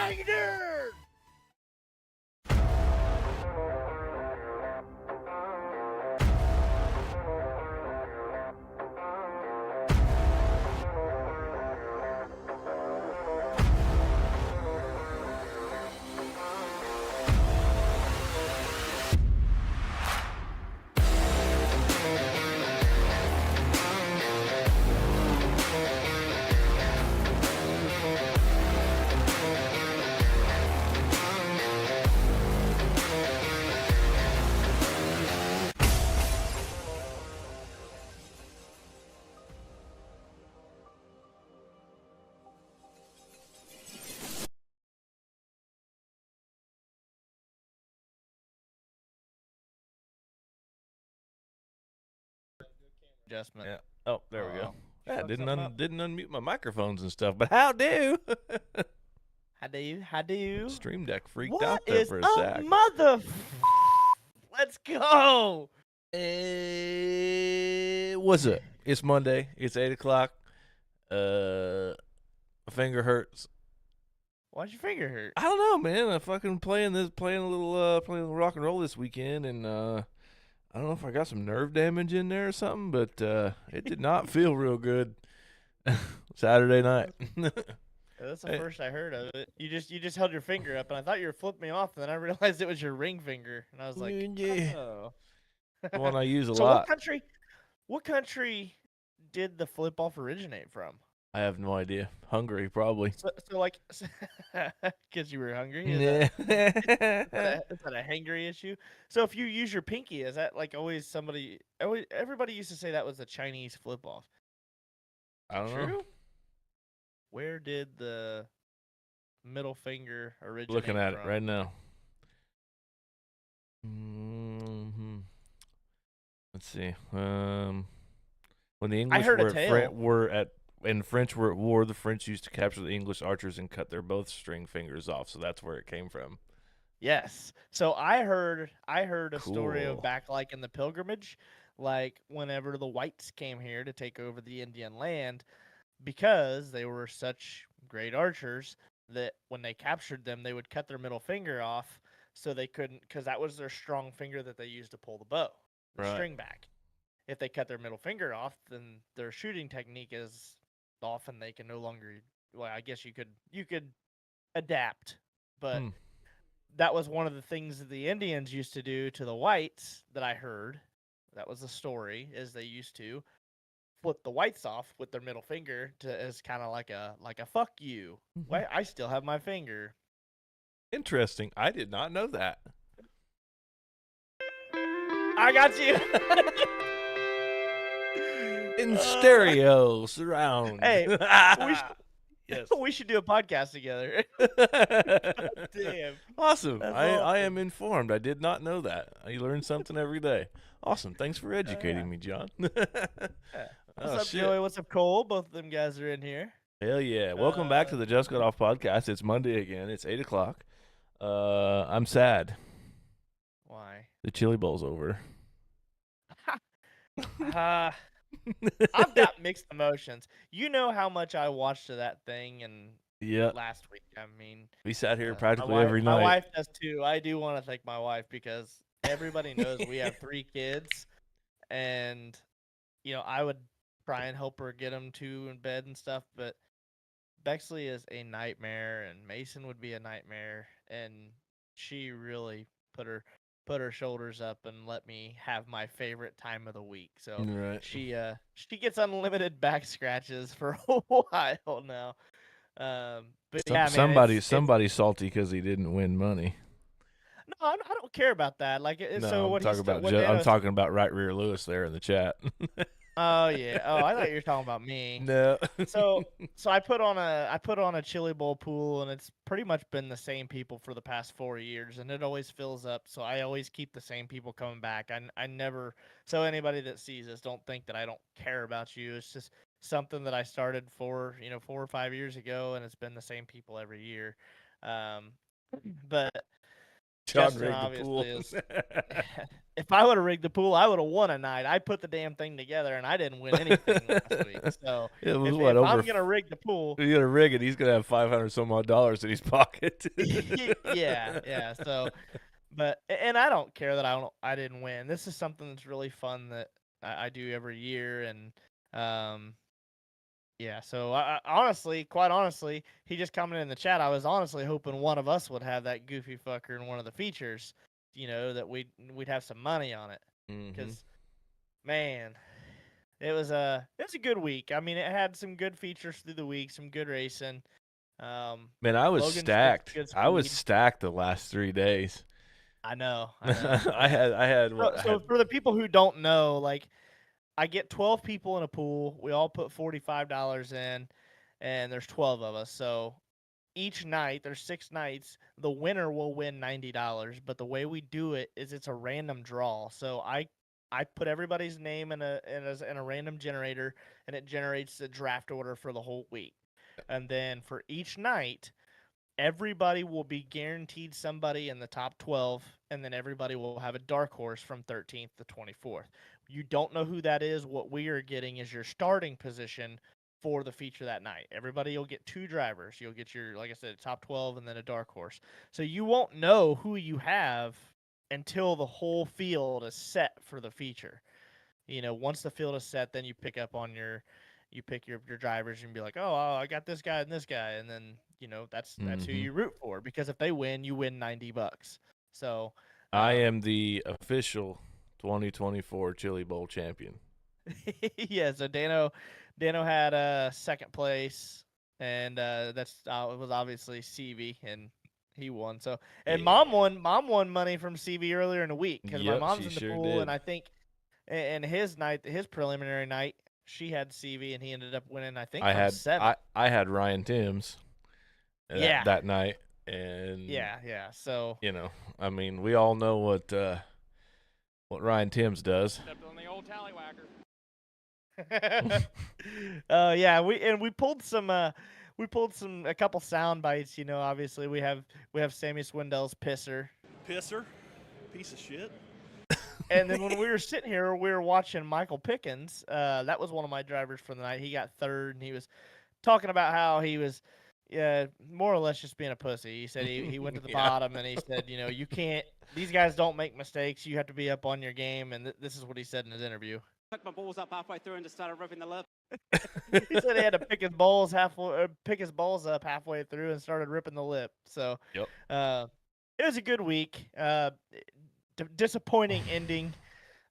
Spider! Adjustment. Yeah. Oh, there we go. Yeah, Fuck something up. didn't unmute my microphones and stuff, but how do? How do you? Stream Deck freaked What out there is for a up, sec. Let's go. What's up? It's Monday. It's 8:00. My finger hurts. Why'd your finger hurt? I don't know, man. I fucking playing a little rock and roll this weekend, and I don't know if I got some nerve damage in there or something, but it did not feel real good Saturday night. That's the first I heard of it. You just held your finger up, and I thought you were flipping me off, and then I realized it was your ring finger, and I was like, Yeah. oh. The one I use a So lot. what country did the flip off originate from? I have no idea. Hungary, probably. So like, because you were hungry? Is Yeah. that a hangry issue? So if you use your pinky, is that like always everybody used to say that was a Chinese flip off? I don't know. True? Where did the middle finger originate Looking at from? it right now. Mm-hmm. Let's see. When the English and French were at war, the French used to capture the English archers and cut their both string fingers off. So that's where it came from. Yes. So I heard a story of Cool. back like in the pilgrimage, like whenever the whites came here to take over the Indian land, because they were such great archers that when they captured them, they would cut their middle finger off so they couldn't, because that was their strong finger that they used to pull the bow, the Right. string back. If they cut their middle finger off, then their shooting technique is off, and they can no longer. Well, I guess you could adapt, but that was one of the things that the Indians used to do to the whites that I heard. That was the story, is they used to flip the whites off with their middle finger as kind of like a fuck you. Why I still have my finger. Interesting. I did not know that. I got you. In stereo surround. Hey, yes. We should do a podcast together. Damn. Awesome. That's I am informed. I did not know that. You learn something every day. Awesome. Thanks for educating me, John. What's up, Joey? What's up, Cole? Both of them guys are in here. Hell yeah. Welcome back to the Just Got Off podcast. It's Monday again. It's 8:00. I'm sad. Why? The Chili Bowl's over. I've got mixed emotions. You know how much I watched that thing and last week. I mean, we sat here practically every night. My wife does too. I do want to thank my wife because everybody knows we have 3 kids, and I would try and help her get them to in bed and stuff, but Bexley is a nightmare, and Mason would be a nightmare, and she really put her shoulders up and let me have my favorite time of the week. So she gets unlimited back scratches for a while now. But yeah, man, somebody's salty because he didn't win money. No, I don't care about that. Like, no, so what I'm talking about right rear Lewis there in the chat. Oh yeah. Oh, I thought you were talking about me. No. So I put on a chili bowl pool, and it's pretty much been the same people for the past 4 years, and it always fills up. So I always keep the same people coming back. I never. So anybody that sees this, don't think that I don't care about you. It's just something that I started 4 or 5 years ago, and it's been the same people every year. But Justin obviously is. If I would have rigged the pool, I would have won a night. I put the damn thing together, and I didn't win anything last week. So it was if I'm gonna rig the pool, you're gonna rig it. He's gonna have $500 some odd in his pocket. yeah. So, but and I don't care that I didn't win. This is something that's really fun that I do every year, and yeah. So quite honestly, he just commented in the chat. I was honestly hoping one of us would have that goofy fucker in one of the features. That we'd have some money on it, because man, it was a good week. I mean, it had some good features through the week, some good racing. Man, I was stacked. I was stacked the last 3 days. I know. I had. So for the people who don't know, like, I get 12 people in a pool. We all put $45 in, and there's 12 of us. So each night, there's 6 nights, the winner will win $90. But the way we do it is it's a random draw. So I put everybody's name in a random generator, and it generates a draft order for the whole week. And then for each night, everybody will be guaranteed somebody in the top 12, and then everybody will have a dark horse from 13th to 24th. You don't know who that is. What we are getting is your starting position for the feature that night. Everybody will get 2 drivers. You'll get your, like I said, top 12 and then a dark horse. So you won't know who you have until the whole field is set for the feature. Once the field is set, then you pick your drivers and be like, oh, I got this guy and this guy, and then that's who you root for, because if they win, you win $90. So I am the official 2024 Chili Bowl champion. Yeah, so Dano had second place, and it was obviously CV, and he won. So and Mom won money from CV earlier in the week, because my mom's in the pool, and I think in his preliminary night, she had CV, and he ended up winning. I think I 7. I had Ryan Timms that night, and yeah. So I mean, we all know what Ryan Timms does. Stepped on the old tallywhacker. Yeah, we pulled a couple sound bites. Obviously we have Sammy Swindell's pisser, piece of shit. And then when we were sitting here, we were watching Michael Pickens. That was one of my drivers for the night. He got 3rd, and he was talking about how he was more or less just being a pussy. He said he went to the bottom, and he said, you can't. These guys don't make mistakes. You have to be up on your game, and this is what he said in his interview. Took my balls up halfway through and just started ripping the lip. He said he had to pick his balls up halfway through and started ripping the lip. So it was a good week. Disappointing ending.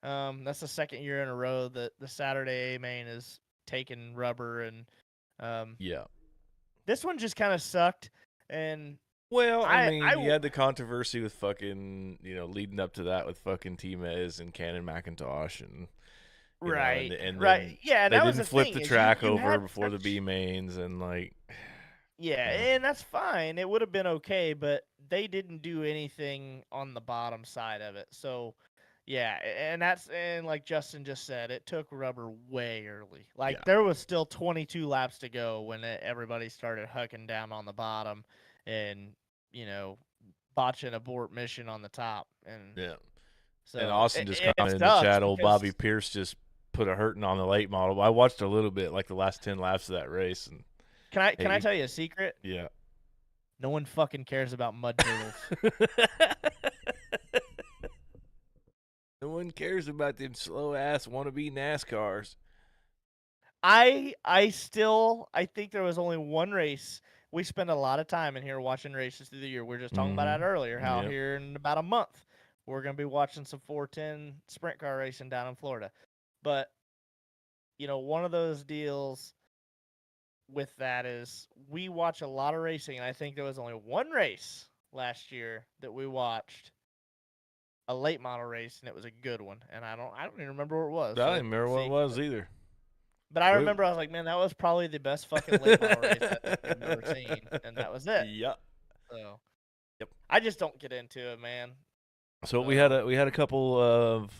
That's the second year in a row that the Saturday A main is taking rubber, and this one just kind of sucked. And well, I mean, you had the controversy with fucking leading up to that with fucking T-Mez and Cannon McIntosh, and right, and right, yeah. They that didn't was flip the track over before such... the B mains, and and that's fine. It would have been okay, but they didn't do anything on the bottom side of it. So, yeah, and like Justin just said, it took rubber way early. Like there was still 22 laps to go when everybody started hucking down on the bottom, and botching abort mission on the top. And so and Austin just commented in the chat. Old Bobby Pierce just put a hurting on the late model. I watched a little bit, like the last 10 laps of that race, and. Can I tell you a secret? Yeah. No one fucking cares about mud turtles. No one cares about them slow ass wannabe NASCARs. I think there was only one race. We spend a lot of time in here watching races through the year. We were just talking about that earlier. How here in about a month we're gonna be watching some 410 sprint car racing down in Florida. But one of those deals with that is we watch a lot of racing, and I think there was only one race last year that we watched, a late model race, and it was a good one. And I don't even remember what it was. I don't even remember what it was either. But I remember I was like, man, that was probably the best fucking late model race I've ever seen, and that was it. Yep. So, I just don't get into it, man. So we had a couple of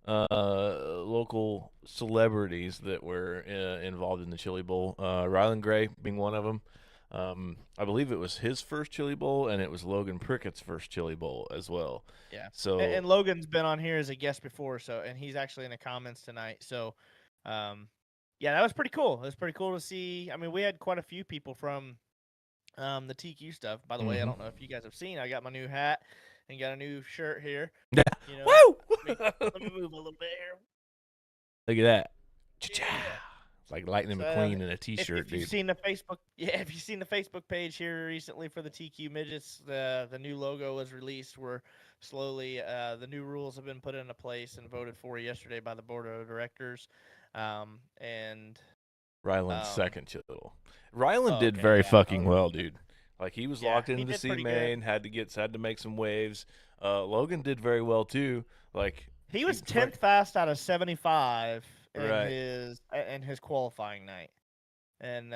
local celebrities that were involved in the Chili Bowl. Ryland Gray being one of them. I believe it was his first Chili Bowl, and it was Logan Prickett's first Chili Bowl as well. Yeah. So and Logan's been on here as a guest before, and he's actually in the comments tonight. So, yeah, that was pretty cool. It was pretty cool to see. I mean, we had quite a few people from the TQ stuff. By the way, I don't know if you guys have seen. I got my new hat and got a new shirt here. Yeah. You know, Woo! let me move a little bit here. Look at that. Yeah. It's like Lightning McQueen in a T-shirt, if you've dude. seen the Facebook, if you've seen the Facebook page here recently for the TQ midgets, the new logo was released. We're slowly the new rules have been put into place and voted for yesterday by the board of directors. And Ryland's second Chittle. Ryland did very fucking well, dude. Like he was locked into the C main, had to make some waves. Logan did very well too. Like he was 10th fast out of 75 in his qualifying night, and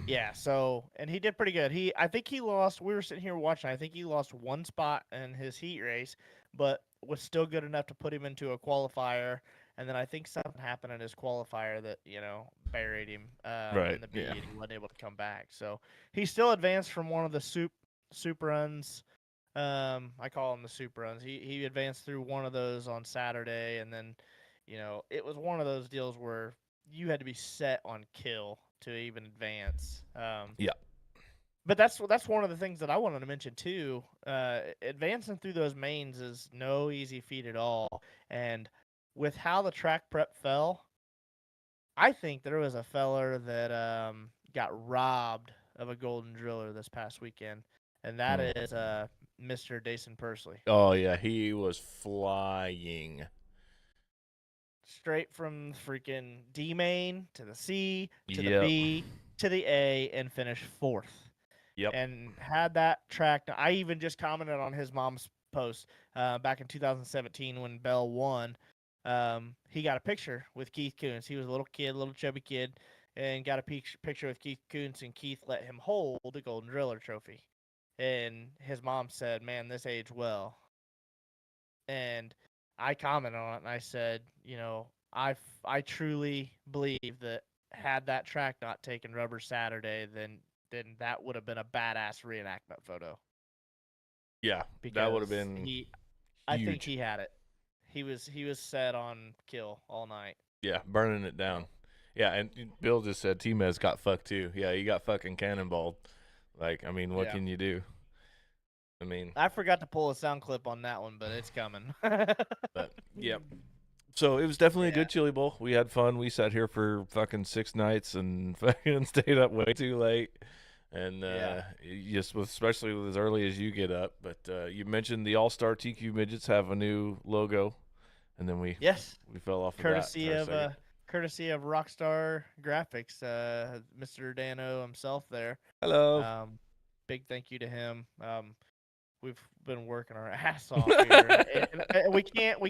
yeah, so and he did pretty good. I think he lost. We were sitting here watching. I think he lost one spot in his heat race, but was still good enough to put him into a qualifier. And then I think something happened in his qualifier that buried him in the B, and he wasn't able to come back. So he still advanced from one of the soup runs. I call them the soup runs. He advanced through one of those on Saturday, and then it was one of those deals where you had to be set on kill to even advance. Yeah. But that's one of the things that I wanted to mention too. Advancing through those mains is no easy feat at all. And with how the track prep fell, I think there was a feller that got robbed of a golden driller this past weekend, and that is Mr. Dason Pursley. Oh yeah, he was flying. Straight from freaking D main to the C to the B to the A and finished 4th. Yep. And had that track. I even just commented on his mom's post back in 2017 when Bell won. He got a picture with Keith Coons. He was a little chubby kid, and got a picture with Keith Coons, and Keith let him hold the Golden Driller trophy. And his mom said, "Man, this aged well." And I commented on it, and I said, I truly believe that had that track not taken rubber Saturday, then that would have been a badass reenactment photo. Yeah, because that would have been huge. I think he had it. He was set on kill all night. Yeah, burning it down. Yeah, and Bill just said T-Mez got fucked too. Yeah, he got fucking cannonballed. Like, I mean, what can you do? I mean, I forgot to pull a sound clip on that one, but it's coming. But yeah. So it was definitely a good Chili Bowl. We had fun. We sat here for fucking 6 nights and fucking stayed up way too late. And especially with as early as you get up. But you mentioned the All-Star TQ Midgets have a new logo, and then we fell off courtesy of that. Courtesy of Rockstar Graphics, Mr. Dano himself there. Hello. Big thank you to him. We've been working our ass off here, and we can't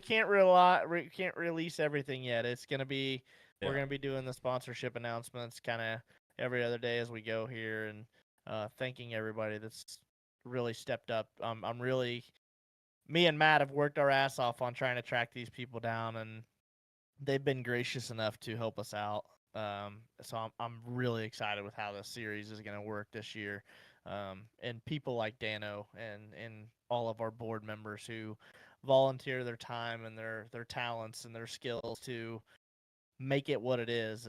release everything yet. It's gonna be we're gonna be doing the sponsorship announcements kind of every other day as we go here, and thanking everybody that's really stepped up. Me and Matt have worked our ass off on trying to track these people down, and they've been gracious enough to help us out. So I'm really excited with how this series is gonna work this year. And people like Dano and all of our board members who volunteer their time and their talents and their skills to make it what it is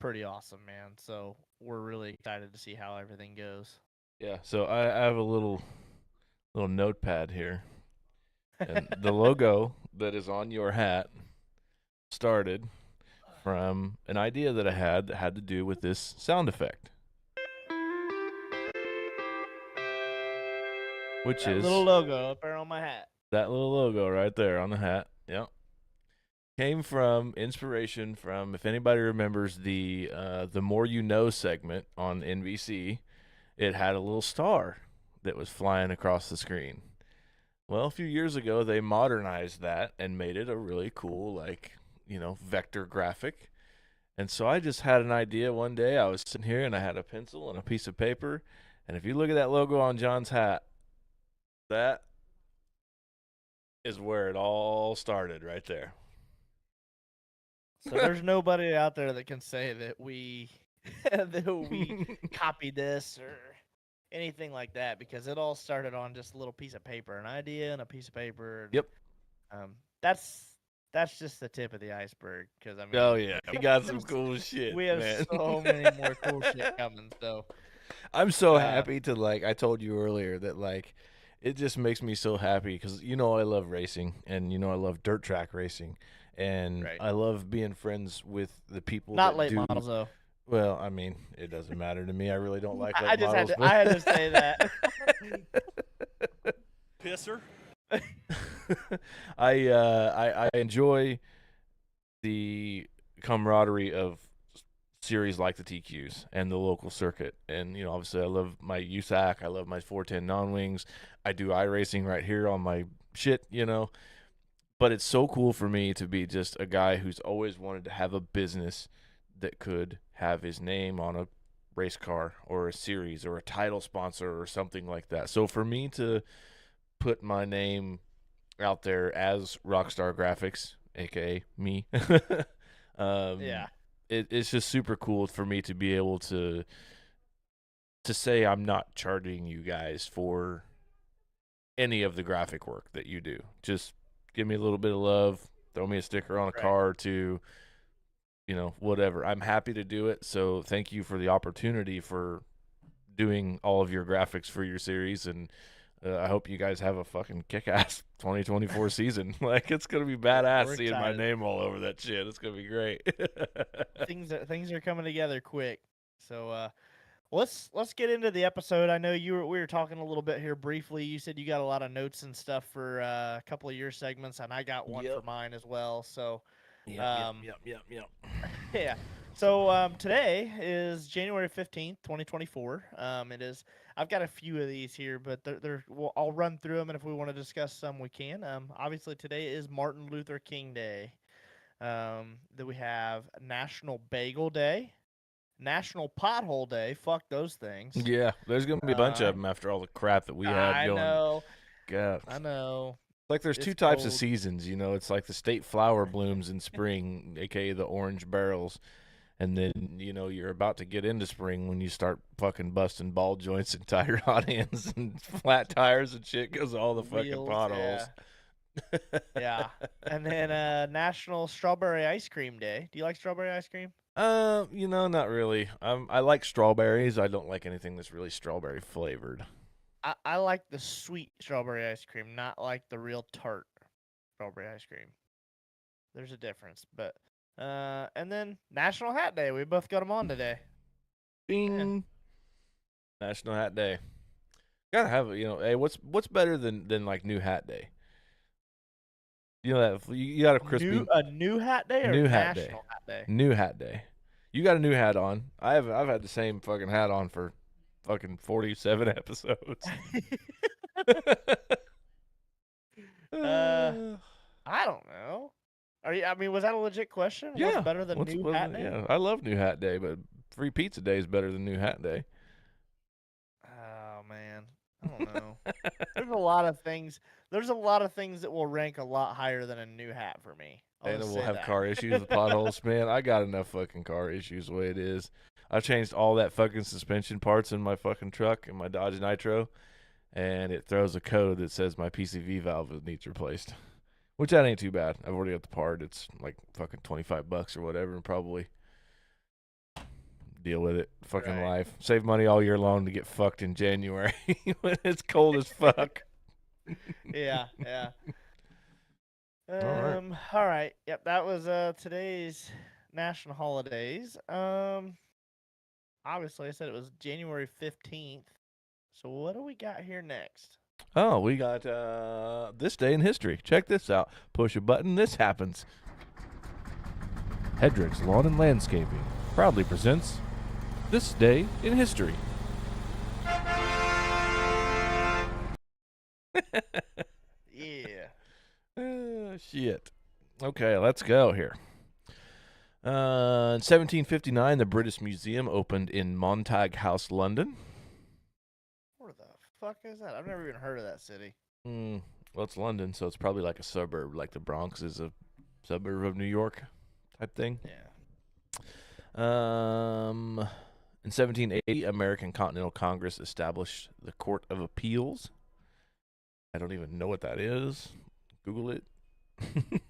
pretty awesome, man. So we're really excited to see how everything goes. Yeah, so I have a little notepad here. And the logo that is on your hat started from an idea that I had that had to do with this sound effect. Which that is little logo up there on my hat. That little logo right there on the hat. Yep. Came from inspiration from, if anybody remembers the More You Know segment on NBC, it had a little star that was flying across the screen. Well, a few years ago, they modernized that and made it a really cool, vector graphic. And so I just had an idea one day. I was sitting here and I had a pencil and a piece of paper. And if you look at that logo on John's hat, that is where it all started right there. So there's nobody out there that can say that we that we copied this or anything like that, because it all started on just a little piece of paper, an idea and a piece of paper. Yep. That's just the tip of the iceberg. Because I mean, Oh yeah, we got some cool shit. We have man. so many more cool shit coming. So I'm so happy to I told you earlier that it just makes me so happy because I love racing and I love dirt track racing and right. I love being friends with the people. Not that late do, models though. Well, I mean, it doesn't matter to me. I really don't like late I just models. I had to say that. Pisser. I enjoy the camaraderie of series like the TQs and the local circuit, and obviously I love my USAC, I love my 410 non-wings, I do iRacing right here on my shit, but it's so cool for me to be just a guy who's always wanted to have a business that could have his name on a race car or a series or a title sponsor or something like that. So for me to put my name out there as Rockstar Graphics, aka me, yeah, it's just super cool for me to be able to say I'm not charging you guys for any of the graphic work that you do. Just give me a little bit of love, throw me a sticker on a car or two, whatever. I'm happy to do it. So thank you for the opportunity for doing all of your graphics for your series, and I hope you guys have a fucking kick-ass 2024 season. It's gonna be badass seeing my name all over that shit. It's gonna be great. things are coming together quick. So let's get into the episode. I know we were talking a little bit here briefly. You said you got a lot of notes and stuff for a couple of your segments, and I got one for mine as well. So yep. Yeah. So today is January 15th, 2024. It is. I've got a few of these here, but I'll run through them, and if we want to discuss some, we can. Obviously, today is Martin Luther King Day. Then we have National Bagel Day, National Pothole Day. Fuck those things. Yeah, there's going to be a bunch of them after all the crap that we had going. I know. God. I know. There's two types of seasons, It's like the state flower blooms in spring, aka the orange barrels. And then, you're about to get into spring when you start fucking busting ball joints and tire hot ends and flat tires and shit because of all the fucking potholes. Yeah. And then National Strawberry Ice Cream Day. Do you like strawberry ice cream? Not really. I like strawberries. I don't like anything that's really strawberry flavored. I like the sweet strawberry ice cream, not like the real tart strawberry ice cream. There's a difference, but and then National Hat Day. We both got them on today. Bing. Yeah. National Hat Day. Gotta have it. Hey, what's better than like New Hat Day? That you got a crispy new hat day or new hat day? Hat Day? New Hat Day. You got a new hat on. I've had the same fucking hat on for fucking 47 episodes. I don't know. Was that a legit question? Yeah. What's better than New Hat Day? Yeah, I love New Hat Day, but Free Pizza Day is better than New Hat Day. Oh man, I don't know. There's a lot of things. There's a lot of things that will rank a lot higher than a new hat for me. And we'll have car issues with potholes, man. I got enough fucking car issues the way it is. I changed all that fucking suspension parts in my fucking truck in my Dodge Nitro, and it throws a code that says my PCV valve needs replaced. Which that ain't too bad. I've already got the part. It's like fucking $25 or whatever, and probably deal with it. Fucking life. Save money all year long to get fucked in January when it's cold as fuck. Yeah. All right. Yep, that was today's national holidays. Obviously I said it was January 15th. So what do we got here next? Oh, we got this day in history. Check this out. Push a button, this happens. Hedrick's Lawn and Landscaping proudly presents This Day in History. Yeah. Shit. Okay, let's go here. In 1759, the British Museum opened in Montague House, London. Where the fuck is that? I've never even heard of that city. Well, it's London, so it's probably like a suburb, like the Bronx is a suburb of New York type thing. Yeah. In 1780, American Continental Congress established the Court of Appeals. I don't even know what that is. Google it.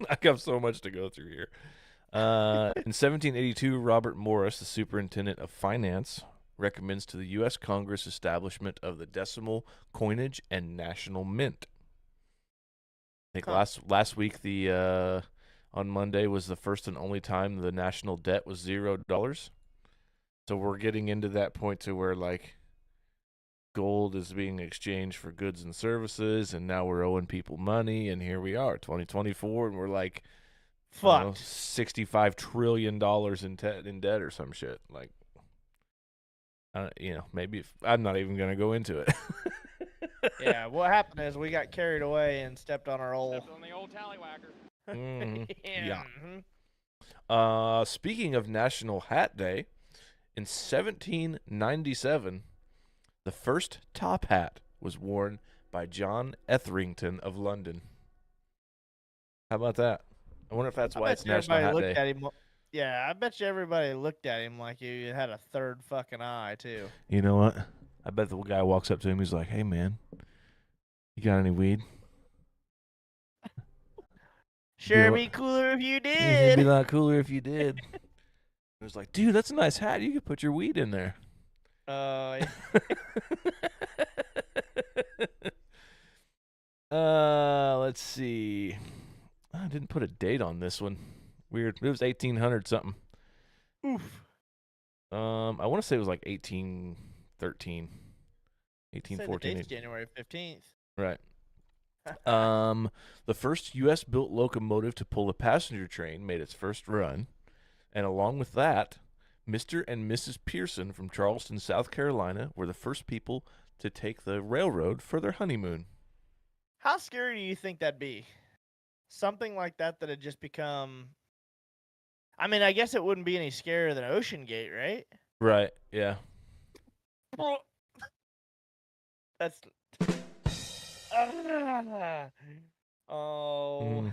I have so much to go through here. In 1782, Robert Morris, the superintendent of finance, recommends to the U.S. Congress establishment of the decimal coinage and national mint. I think last week, on Monday, was the first and only time the national debt was $0. So we're getting into that point to where, like, gold is being exchanged for goods and services, and now we're owing people money, and here we are, 2024, and we're like, fucked. $65 trillion in debt or some shit. Like, maybe I'm not even gonna go into it. Yeah, what happened is we got carried away and stepped on our old. Stepped on the old tallywhacker. Yeah. Mm-hmm. Speaking of National Hat Day, in 1797, the first top hat was worn by John Etherington of London. How about that? I wonder if that's why it's National Hat Day. At him, yeah, I bet you everybody looked at him like he had a third fucking eye, too. You know what? I bet the guy walks up to him, he's like, "Hey, man, you got any weed?" Sure, be cooler if you did. It'd be a lot cooler if you did. It was like, dude, that's a nice hat. You could put your weed in there. Yeah. Let's see. I didn't put a date on this one. Weird. It was 1800 something. Oof. I want to say it was like 1813. 1814. It's January 15th. Right. The first U.S. built locomotive to pull a passenger train made its first run. And along with that, Mr. and Mrs. Pearson from Charleston, South Carolina, were the first people to take the railroad for their honeymoon. How scary do you think that'd be? Something like that had just become... I mean, I guess it wouldn't be any scarier than Ocean Gate, right? Right, yeah. That's... Oh...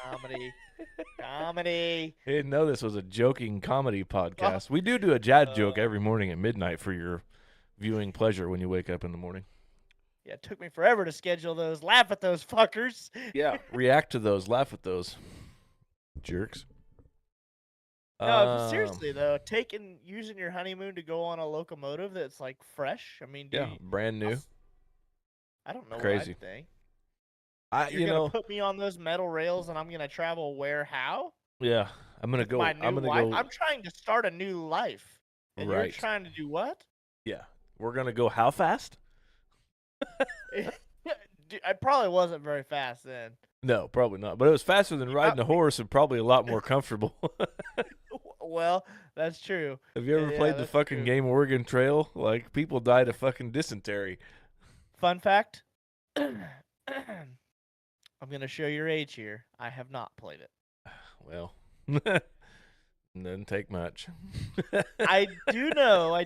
Comedy. I didn't know this was a joking comedy podcast. We do a dad joke every morning at midnight for your viewing pleasure when you wake up in the morning. Yeah, it took me forever to schedule those. Laugh at those fuckers. Yeah, react to those. Laugh at those. Jerks. No, seriously though, using your honeymoon to go on a locomotive that's like fresh. I mean, brand new. I don't know. Crazy. What I'd think. You're gonna put me on those metal rails, and I'm gonna travel where? How? Yeah, I'm gonna go. I'm trying to start a new life, and you're trying to do what? Yeah, we're gonna go. How fast? I probably wasn't very fast then. No, probably not. But it was faster than riding a horse, and probably a lot more comfortable. Well, that's true. Have you ever played the fucking game Oregon Trail? Like, people died of fucking dysentery. Fun fact. I'm going to show your age here. I have not played it. Well, doesn't take much. I do know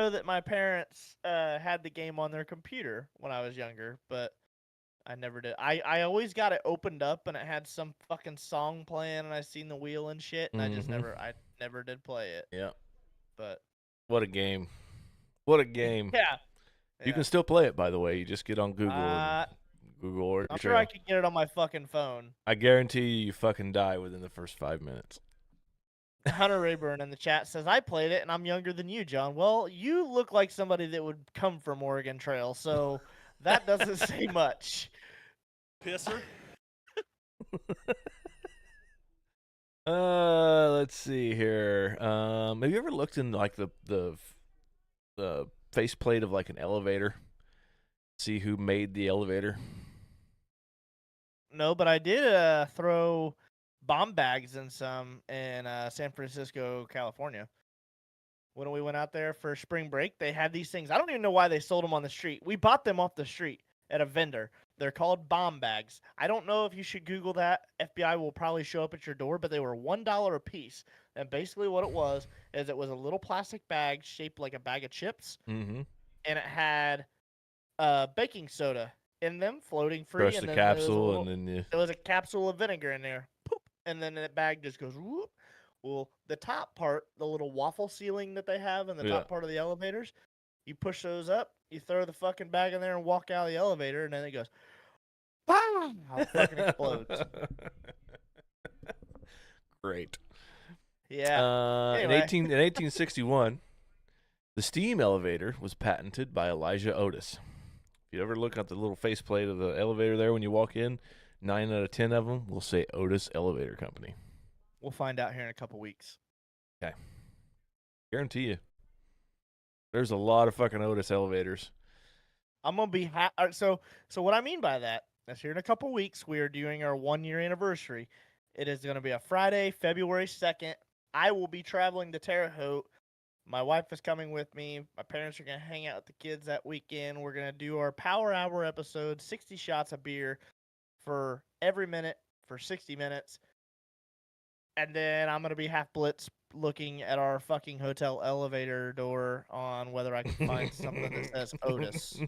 that my parents had the game on their computer when I was younger, but I never did. I always got it opened up and it had some fucking song playing and I seen the wheel and shit and I never did play it. Yeah. But what a game. What a game. Yeah. You can still play it, by the way. You just get on Google. Google Oregon I'm sure I could get it on my fucking phone. I guarantee you fucking die within the first 5 minutes. Hunter Rayburn in the chat says, I played it and I'm younger than you, John. Well, you look like somebody that would come from Oregon Trail, so that doesn't say much. Pisser. Let's see here. Have you ever looked in like the faceplate of like an elevator? See who made the elevator? No, but I did throw bomb bags in some in San Francisco, California. When we went out there for spring break, they had these things. I don't even know why they sold them on the street. We bought them off the street at a vendor. They're called bomb bags. I don't know if you should Google that. FBI will probably show up at your door, but they were $1 a piece. And basically what it was is it was a little plastic bag shaped like a bag of chips. Mm-hmm. And it had baking soda in them, floating free. Crush the capsule, and then there was a capsule of vinegar in there. Poop, and then that bag just goes whoop. Well, the top part, the little waffle ceiling that they have in the top part of the elevators, you push those up, you throw the fucking bag in there and walk out of the elevator, and then it goes, "Pow!" It fucking explodes. Great. Yeah. In Anyway. 1861, the steam elevator was patented by Elijah Otis. If you ever look at the little faceplate of the elevator there when you walk in, 9 out of 10 of them will say Otis Elevator Company. We'll find out here in a couple weeks. Okay. Guarantee you. There's a lot of fucking Otis elevators. I'm going to be so what I mean by that is here in a couple weeks, we are doing our 1-year anniversary. It is going to be a Friday, February 2nd. I will be traveling to Terre Haute. My wife is coming with me. My parents are going to hang out with the kids that weekend. We're going to do our Power Hour episode, 60 shots of beer for every minute for 60 minutes. And then I'm going to be half blitz looking at our fucking hotel elevator door on whether I can find something that says Otis.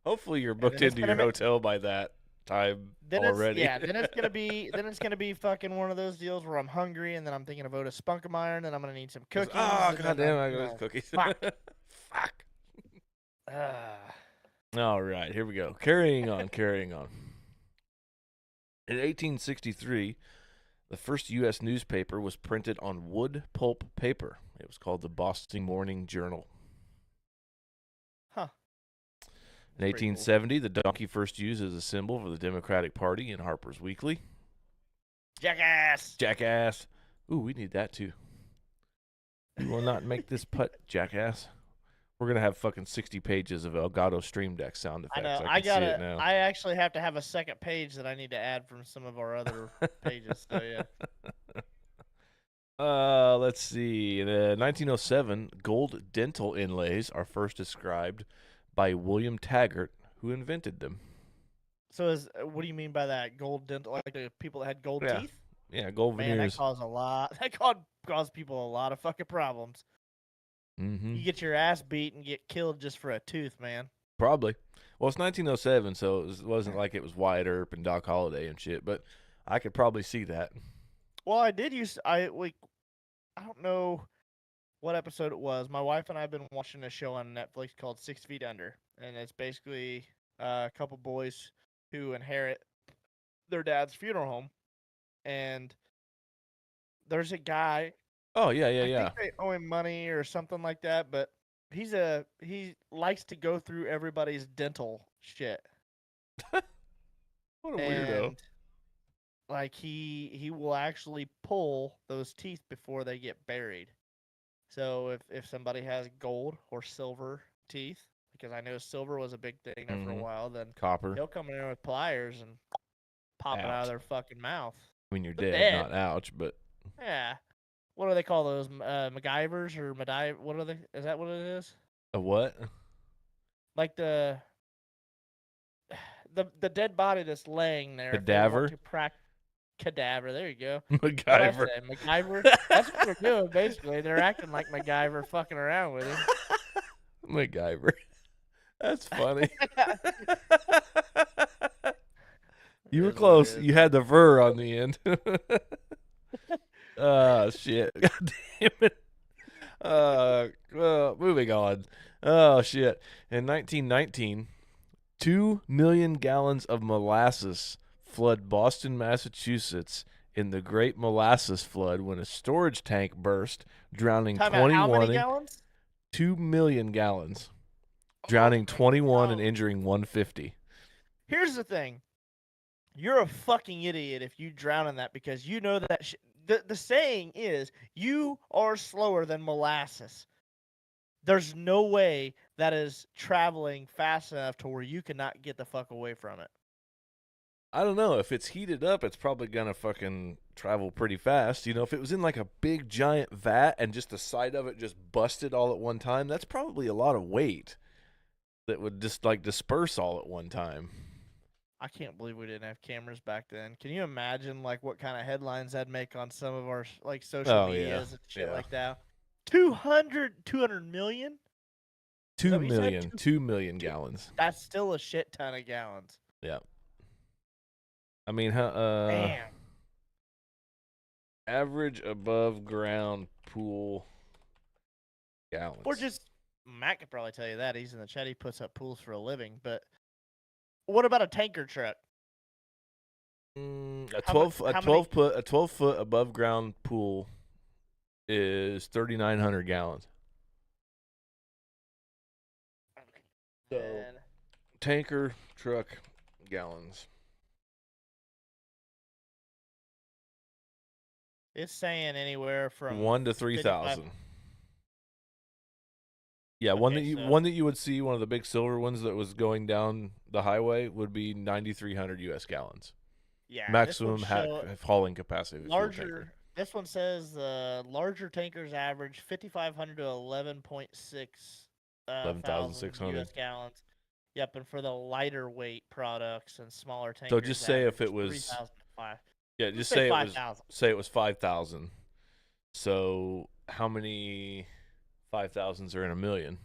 Hopefully you're booked into your hotel by that time already. Then it's gonna be fucking one of those deals where I'm hungry and then I'm thinking of Otis Spunkemeyer and then I'm gonna need some cookies. Oh goddamn! I got cookies. Fuck. Fuck. All right, here we go. Carrying on. In 1863, the first U.S. newspaper was printed on wood pulp paper. It was called the Boston Morning Journal. Huh. In 1870, the donkey first used as a symbol for the Democratic Party in Harper's Weekly. Jackass. Ooh, we need that too. You will not make this putt, jackass. We're going to have fucking 60 pages of Elgato Stream Deck sound effects. I know. I can see it now. I actually have to have a second page that I need to add from some of our other pages. So, yeah. Let's see. In 1907, gold dental inlays are first described by William Taggart, who invented them. So, what do you mean by that? Gold dental, like the people that had gold teeth? Yeah, gold veneers. Man, that caused a lot. That caused people a lot of fucking problems. Mm-hmm. You get your ass beat and get killed just for a tooth, man. Probably. Well, it's 1907, so it wasn't like it was Wyatt Earp and Doc Holliday and shit, but I could probably see that. Well, I don't know what episode it was. My wife and I have been watching a show on Netflix called 6 Feet Under, and it's basically a couple boys who inherit their dad's funeral home, and there's a guy. Oh, yeah. I think they owe him money or something like that, but he likes to go through everybody's dental shit. What a weirdo. Like he will actually pull those teeth before they get buried. So if somebody has gold or silver teeth, because I know silver was a big thing there for a while, then copper. He'll come in there with pliers and pop it out of their fucking mouth. When you're dead, not ouch, but yeah. What do they call those? MacGyvers or Medive? What are they? Is that what it is? A what? Like the dead body that's laying there. Cadaver? Cadaver. There you go. MacGyver. MacGyver. That's what they're doing, basically. They're acting like MacGyver fucking around with him. MacGyver. That's funny. You were close. You had the ver on the end. Oh, shit. God damn it. Moving on. Oh, shit. In 1919, 2 million gallons of molasses flood Boston, Massachusetts in the Great Molasses Flood when a storage tank burst, drowning 21. How many gallons? 2 million gallons. Drowning 21 and injuring 150. Here's the thing. You're a fucking idiot if you drown in that because you know that the saying is you are slower than molasses. There's no way that is traveling fast enough to where you cannot get the fuck away from it. I don't know. If it's heated up, it's probably going to fucking travel pretty fast. You know, if it was in like a big giant vat and just the side of it just busted all at one time, that's probably a lot of weight that would just like disperse all at one time. I can't believe we didn't have cameras back then. Can you imagine like what kind of headlines that'd make on some of our like social medias and shit like that? 200 million? 2 million. 2 million gallons. That's still a shit ton of gallons. Yeah. I mean, damn. Average above ground pool gallons. Or just Matt could probably tell you that. He's in the chat. He puts up pools for a living. But what about a tanker truck? A 12 foot above ground pool is 3,900 gallons. So tanker truck gallons. It's saying anywhere from 1 to 3,000. Yeah, one that you would see, one of the big silver ones that was going down the highway would be 9,300 U.S. gallons. Yeah, maximum hauling capacity. Larger. This one says larger tankers average 5,500 to 11.6 11,600 U.S. gallons. Yep, and for the lighter weight products and smaller tankers. So just say if it was 3,005. Yeah, just say 5,000. Say it was 5,000. So how many 5,000s are in a million?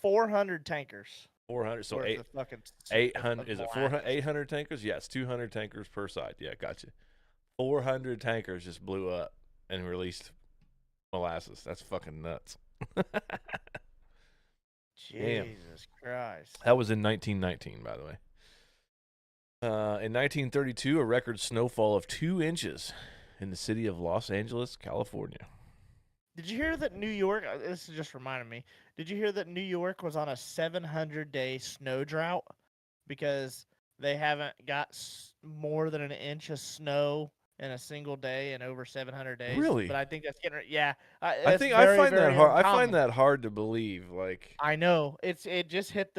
400 tankers. 400. So 800. Is it 400? 800 tankers? Yes, 200 tankers per side. Yeah, gotcha. 400 tankers just blew up and released molasses. That's fucking nuts. Jesus Christ. That was in 1919, by the way. In 1932, a record snowfall of 2 inches in the city of Los Angeles, California. Did you hear that New York, this just reminded me, did you hear that New York was on a 700-day snow drought because they haven't got more than an inch of snow in a single day in over 700 days? Really? But I think that's getting, yeah. I find that hard. I find that hard to believe. Like, I know it just hit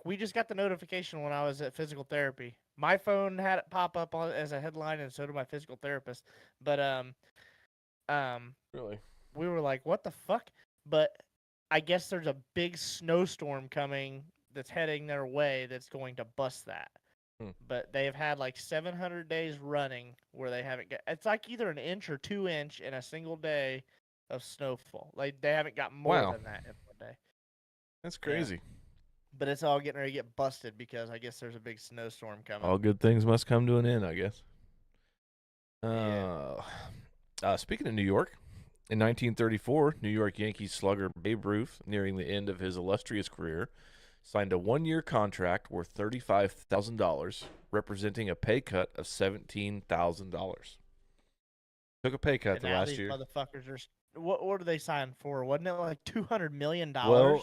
we just got the notification when I was at physical therapy. My phone had it pop up as a headline, and so did my physical therapist. But really, we were like, what the fuck? But I guess there's a big snowstorm coming that's heading their way that's going to bust that. But they've had like 700 days running where they haven't got. It's like either an inch or 2 inch in a single day of snowfall. Like they haven't got more than that in one day. That's crazy. Yeah. But it's all getting ready to get busted because I guess there's a big snowstorm coming. All good things must come to an end, I guess. Speaking of New York, in 1934, New York Yankees slugger Babe Ruth, nearing the end of his illustrious career, signed a 1-year contract worth $35,000, representing a pay cut of $17,000. Took a pay cut the last year. Motherfuckers are. What did they sign for? Wasn't it like $200 million? Well,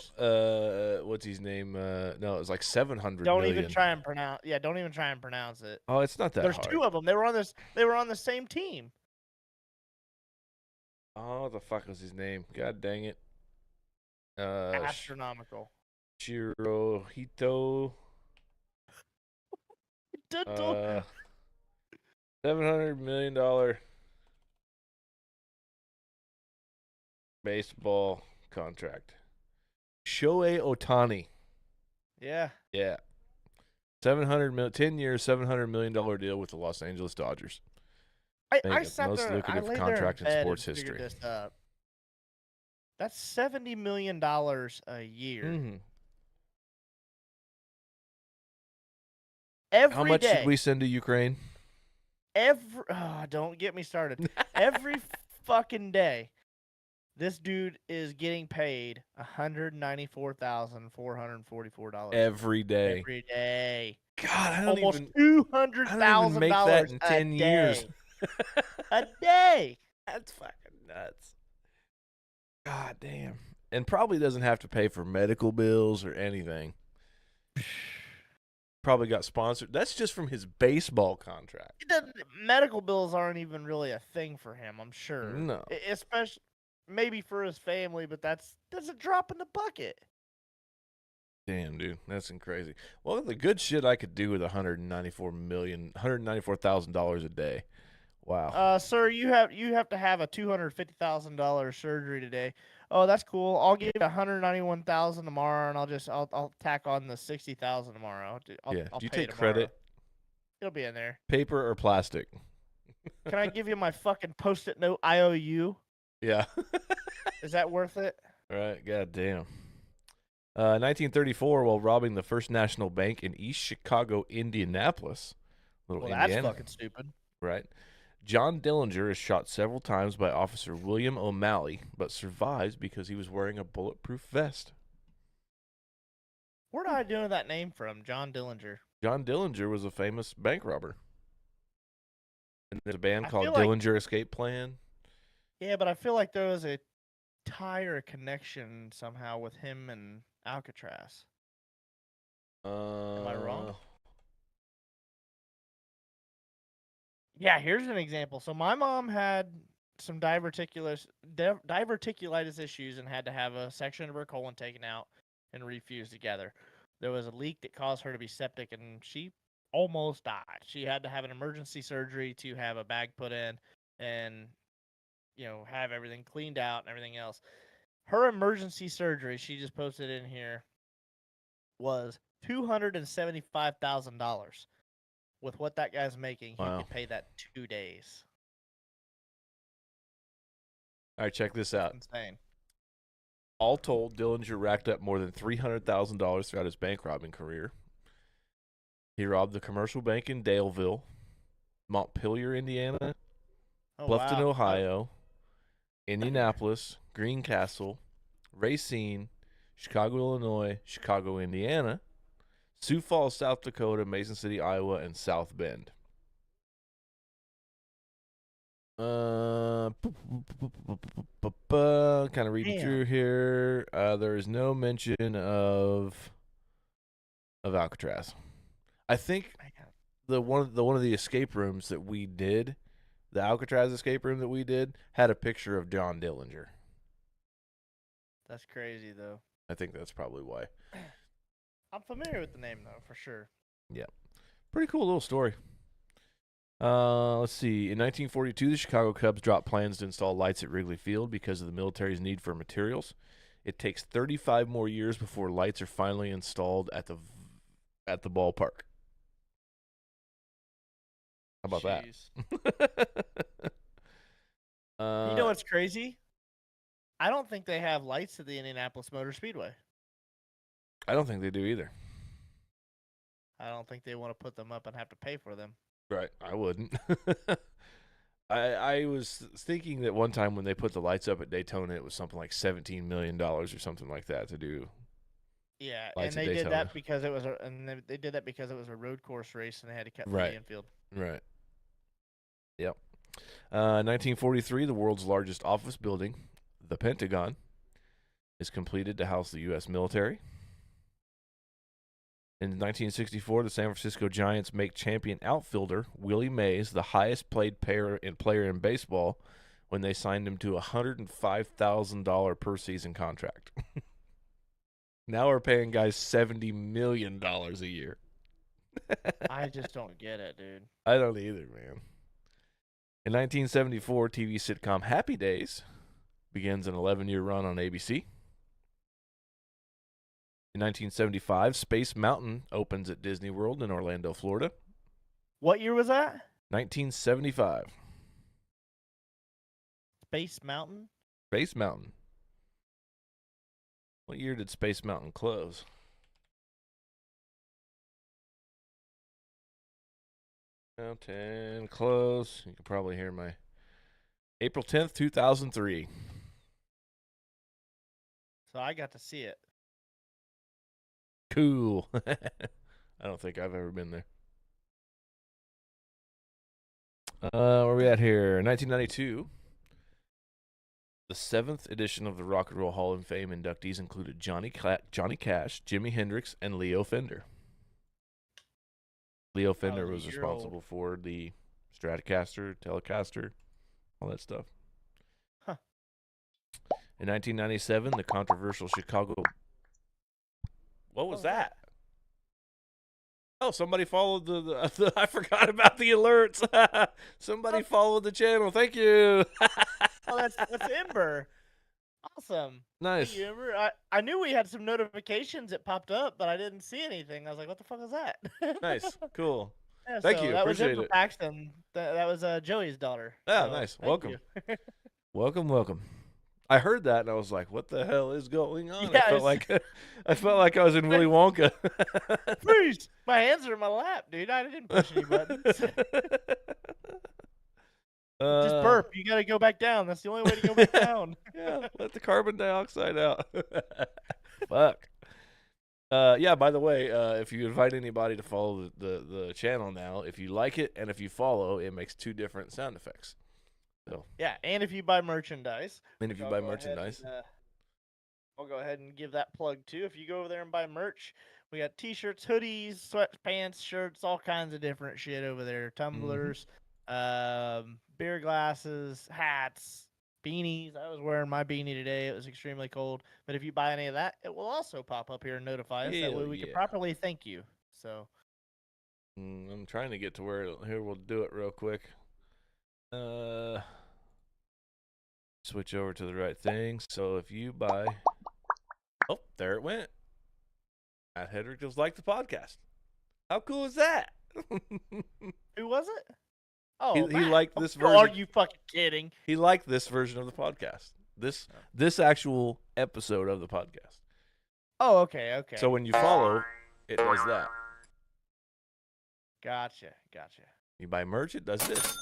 what's his name? No, it was like $700 million. Don't even try and pronounce. Yeah, don't even try and pronounce it. Oh, it's not that hard. There's 2 of them. They were on the same team. Oh, what the fuck was his name? God dang it. Astronomical. Shirohito. $700 million baseball contract. Shohei Ohtani. Yeah. Yeah. 10 years, $700 million deal with the Los Angeles Dodgers. I sat most there. lucrative I lay contract there in sports history. This up. That's $70 million a year. Mm-hmm. Every How much day, did we send to Ukraine? Don't get me started. Every fucking day, this dude is getting paid $194,444 every day. Every day. God, I don't almost even $200,000 make that in 10 years. A day. That's fucking nuts. God damn. And probably doesn't have to pay for medical bills or anything. Probably got sponsored. That's just from his baseball contract. Medical bills aren't even really a thing for him, I'm sure. No. Especially maybe for his family, but that's a drop in the bucket. Damn, dude, that's crazy. Well, the good shit I could do with $194,000 a day. Wow. Sir, you have to have a $250,000 surgery today. Oh, that's cool. I'll give you $191,000 tomorrow, and I'll tack on the $60,000 tomorrow. I'll do you pay take tomorrow. credit? It'll be in there. Paper or plastic? Can I give you my fucking Post-it note IOU? Yeah. Is that worth it? Right. God damn. 1934, while robbing the First National Bank in East Chicago, Indianapolis, Little That's Indiana. fucking stupid. Right. John Dillinger is shot several times by Officer William O'Malley, but survives because he was wearing a bulletproof vest. Where did I know that name from? John Dillinger. John Dillinger was a famous bank robber. And there's a band called like, Dillinger Escape Plan. Yeah, but I feel like there was a tie or a connection somehow with him and Alcatraz. Am I wrong? Yeah, here's an example. So my mom had some diverticulitis issues and had to have a section of her colon taken out and refused together. There was a leak that caused her to be septic, and she almost died. She had to have an emergency surgery to have a bag put in and, have everything cleaned out and everything else. Her emergency surgery, she just posted in here, was $275,000. With what that guy's making, he could pay that 2 days. All right, check this out. Insane. All told, Dillinger racked up more than $300,000 throughout his bank robbing career. He robbed the commercial bank in Daleville, Montpelier, Indiana, Bluffton, Ohio, Indianapolis, Greencastle, Racine, Chicago, Illinois, Chicago, Indiana, Sioux Falls, South Dakota, Mason City, Iowa, and South Bend. Kind of reading through here. There is no mention of Alcatraz. I think one of the escape rooms that we did, the Alcatraz escape room that we did, had a picture of John Dillinger. That's crazy, though. I think that's probably why. I'm familiar with the name, though, for sure. Yeah. Pretty cool little story. Let's see. In 1942, the Chicago Cubs dropped plans to install lights at Wrigley Field because of the military's need for materials. It takes 35 more years before lights are finally installed at the ballpark. How about that? You know what's crazy? I don't think they have lights at the Indianapolis Motor Speedway. I don't think they do either. I don't think they want to put them up and have to pay for them. Right, I wouldn't. I was thinking that one time when they put the lights up at Daytona, it was something like $17 million or something like that to do. Yeah, and they did that because it was a road course race, and they had to cut the infield. Right. Yep. 1943, the world's largest office building, the Pentagon, is completed to house the U.S. military. In 1964, the San Francisco Giants make champion outfielder Willie Mays the highest paid player in baseball when they signed him to a $105,000 per season contract. Now we're paying guys $70 million a year. I just don't get it, dude. I don't either, man. In 1974, TV sitcom Happy Days begins an 11-year run on ABC. In 1975, Space Mountain opens at Disney World in Orlando, Florida. What year was that? 1975. Space Mountain? Space Mountain. What year did Space Mountain close? Mountain close. You can probably hear my April 10th, 2003. So I got to see it. Cool. I don't think I've ever been there. Where are we at here? 1992. The 7th edition of the Rock and Roll Hall of Fame inductees included Johnny Cash, Jimi Hendrix, and Leo Fender. Leo Fender was responsible for the Stratocaster, Telecaster, all that stuff. Huh. In 1997, the controversial Chicago... What was that? Oh, somebody followed the I forgot about the alerts. Somebody followed the channel. Thank you. Oh, that's Ember. Awesome. Nice. Thank you, Ember. I knew we had some notifications that popped up, but I didn't see anything. I was like, what the fuck is that? Nice. Cool. Yeah, Thank you. That Appreciate was Ember it. Paxton. That was Joey's daughter. Yeah, So, nice. thank Welcome. you. Welcome. I heard that and I was like, "What the hell is going on?" Yeah, I felt like I was in Willy Wonka. Freeze! My hands are in my lap, dude. I didn't push any buttons. Just burp. You got to go back down. That's the only way to go back down. Yeah, let the carbon dioxide out. Fuck. Yeah, by the way, if you invite anybody to follow the channel now, if you like it and if you follow, it makes 2 different sound effects. So yeah, and if you buy merchandise. And if you buy merchandise. I'll go ahead and give that plug too. If you go over there and buy merch, we got t-shirts, hoodies, sweatpants, shirts, all kinds of different shit over there. Tumblers, beer glasses, hats, beanies. I was wearing my beanie today. It was extremely cold. But if you buy any of that, it will also pop up here and notify us. That way we can properly thank you. So I'm trying to get to where here we'll do it real quick. Switch over to the right thing. So if you buy, oh, there it went. Matt Hedrick just liked the podcast. How cool is that? Who was it? Oh, he liked this version. Are you fucking kidding? He liked this version of the podcast. This actual episode of the podcast. Oh, okay. So when you follow, it does that. Gotcha. You buy merch, it does this.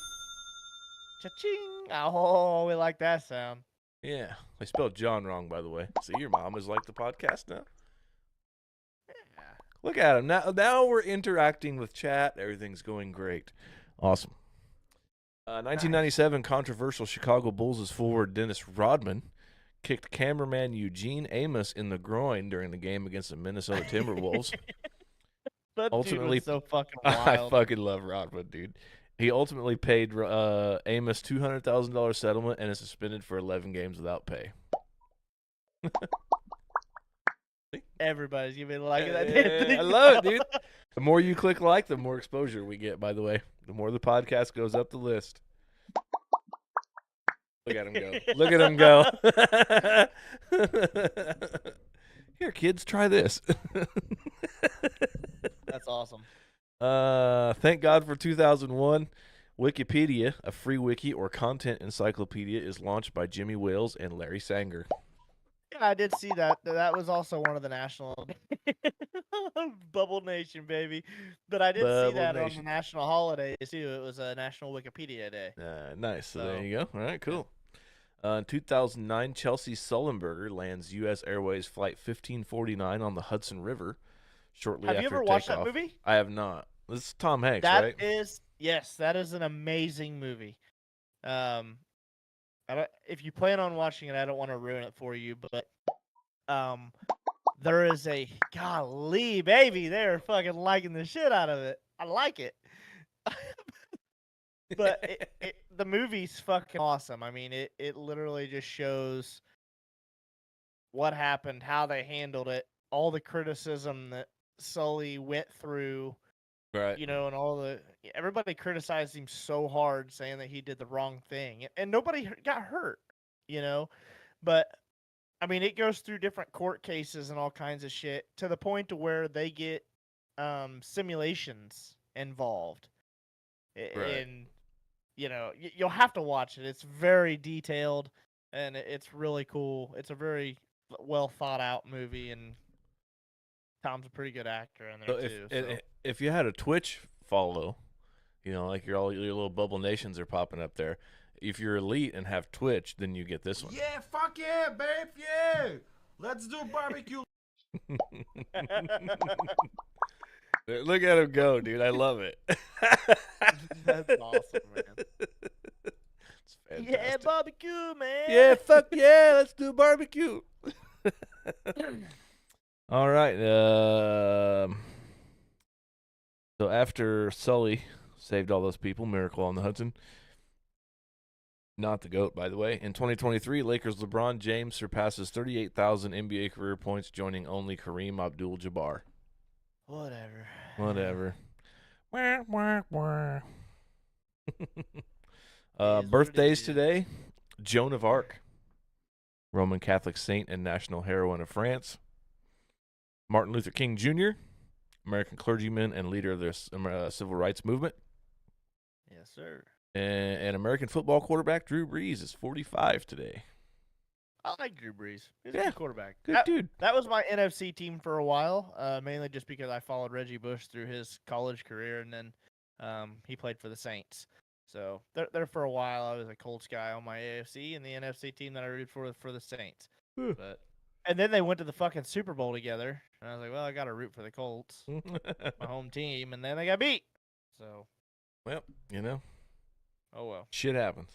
Cha-ching! Oh, we like that sound. Yeah. I spelled John wrong, by the way. See, your mom is like the podcast now. Yeah. Look at him. Now we're interacting with chat. Everything's going great. Awesome. 1997 controversial Chicago Bulls' forward Dennis Rodman kicked cameraman Eugene Amos in the groin during the game against the Minnesota Timberwolves. That ultimately, dude was so fucking wild. I fucking love Rodman, dude. He ultimately paid Amos $200,000 settlement and is suspended for 11 games without pay. Everybody's giving like that damn thing. I love it, dude. The more you click like, the more exposure we get, by the way. The more the podcast goes up the list. Look at him go. Look at him go. Here, kids, try this. That's awesome. Thank God for 2001. Wikipedia, a free wiki or content encyclopedia, is launched by Jimmy Wales and Larry Sanger. Yeah, I did see that. That was also one of the national Bubble Nation, baby. But I did see that on the national holidays too. It was a National Wikipedia Day. Nice. So there you go. All right, cool. In 2009, Chelsea Sullenberger lands U.S. Airways Flight 1549 on the Hudson River shortly after takeoff. Have you ever watched that movie? I have not. This is Tom Hanks, right? Yes, that is an amazing movie. If you plan on watching it, I don't want to ruin it for you, but there is a golly, baby, they're fucking liking the shit out of it. I like it. But the movie's fucking awesome. I mean, it literally just shows what happened, how they handled it, all the criticism that Sully went through. Right. You know, and everybody criticized him so hard, saying that he did the wrong thing, and nobody got hurt, you know. But I mean, it goes through different court cases and all kinds of shit to the point to where they get simulations involved, and you know, you'll have to watch it. It's very detailed and it's really cool. It's a very well thought out movie, and Tom's a pretty good actor in there too. If you had a Twitch follow, you know, like your little Bubble Nations are popping up there. If you're elite and have Twitch, then you get this one. Yeah, fuck yeah, babe, yeah. Let's do barbecue. Look at him go, dude. I love it. That's awesome, man. It's fantastic. Yeah, barbecue, man. Yeah, fuck yeah. Let's do barbecue. All right. So after Sully saved all those people, Miracle on the Hudson, not the GOAT, by the way, in 2023, Lakers LeBron James surpasses 38,000 NBA career points, joining only Kareem Abdul-Jabbar. Whatever. Birthdays today: Joan of Arc, Roman Catholic saint and national heroine of France. Martin Luther King Jr., American clergyman and leader of the civil rights movement. Yes, sir. And American football quarterback Drew Brees is 45 today. I like Drew Brees. He's a Yeah, good quarterback. Good dude. That was my NFC team for a while, mainly just because I followed Reggie Bush through his college career, and then he played for the Saints. So there for a while, I was a Colts guy on my AFC, and the NFC team that I rooted for the Saints. But and then they went to the fucking Super Bowl together, and I was like, well, I got to root for the Colts, my home team, and then they got beat. So, well, oh well. Shit happens.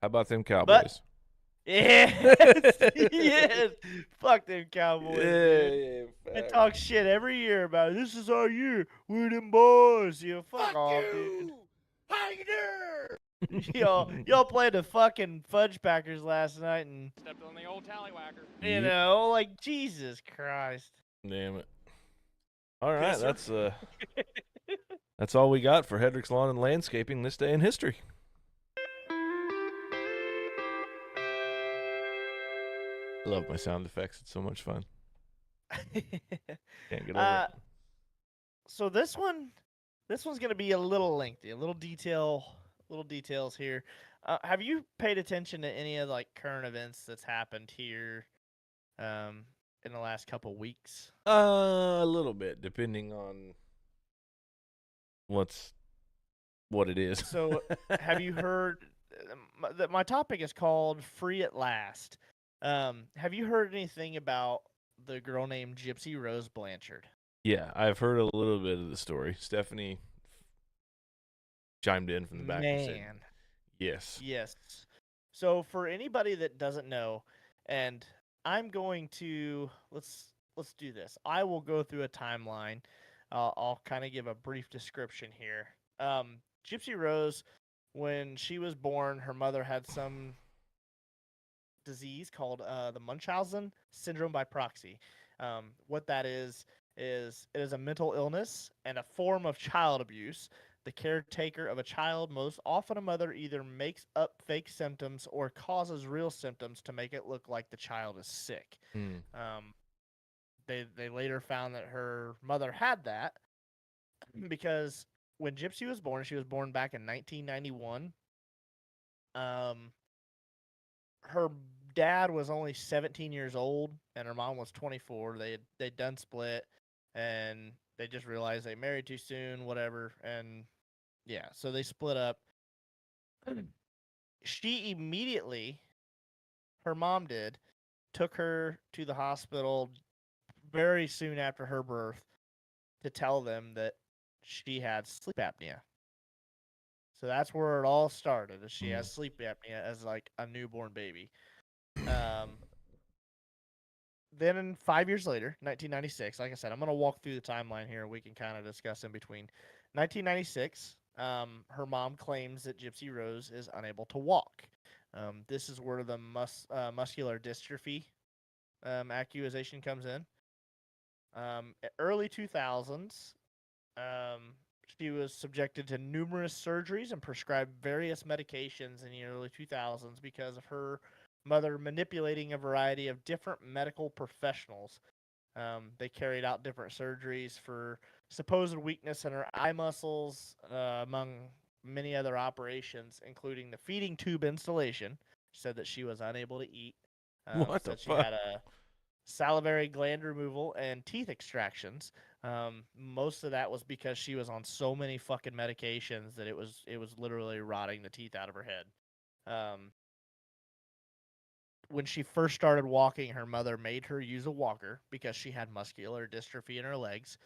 How about them Cowboys? Yes, yes. Fuck them Cowboys, dude. Yeah. And talk shit every year about this is our year. We're them boys. Fuck off, dude. How you Y'all played the fucking Fudge Packers last night, and Stepped on the old tallywhacker. like Jesus Christ. Damn it. All right, Pisser. that's all we got for Hedrick's Lawn and Landscaping this day in history. I love my sound effects. It's so much fun. Can't get over it. So this one's gonna be a little lengthy, a little details here. Have you paid attention to any of like current events that's happened here, in the last couple weeks? A little bit, depending on what it is. So, have you heard? My topic is called "Free at Last." Have you heard anything about the girl named Gypsy Rose Blanchard? Yeah, I've heard a little bit of the story. Stephanie chimed in from the back and said, yes. Yes. So for anybody that doesn't know, and I'm going to let's do this. I will go through a timeline. I'll kind of give a brief description here. Gypsy Rose, when she was born, her mother had some disease called the Munchausen syndrome by proxy. What that is it is a mental illness and a form of child abuse. The caretaker of a child, most often a mother, either makes up fake symptoms or causes real symptoms to make it look like the child is sick. They later found that her mother had that because when Gypsy was born, she was born back in 1991. Her dad was only 17 years old and her mom was 24. They'd done split and they just realized they married too soon, whatever, and yeah, so they split up. She immediately, her mom did, took her to the hospital very soon after her birth to tell them that she had sleep apnea. So that's where it all started. Is she has sleep apnea as like a newborn baby. Then 5 years later, 1996, like I said, I'm going to walk through the timeline here. We can kind of discuss in between. 1996, her mom claims that Gypsy Rose is unable to walk. This is where the muscular dystrophy accusation comes in. Early 2000s, she was subjected to numerous surgeries and prescribed various medications in the early 2000s because of her mother manipulating a variety of different medical professionals. They carried out different surgeries for supposed weakness in her eye muscles, among many other operations, including the feeding tube installation. She said that she was unable to eat. What the fuck? She had a salivary gland removal and teeth extractions. Most of that was because she was on so many fucking medications that it was literally rotting the teeth out of her head. When she first started walking, her mother made her use a walker because she had muscular dystrophy in her legs.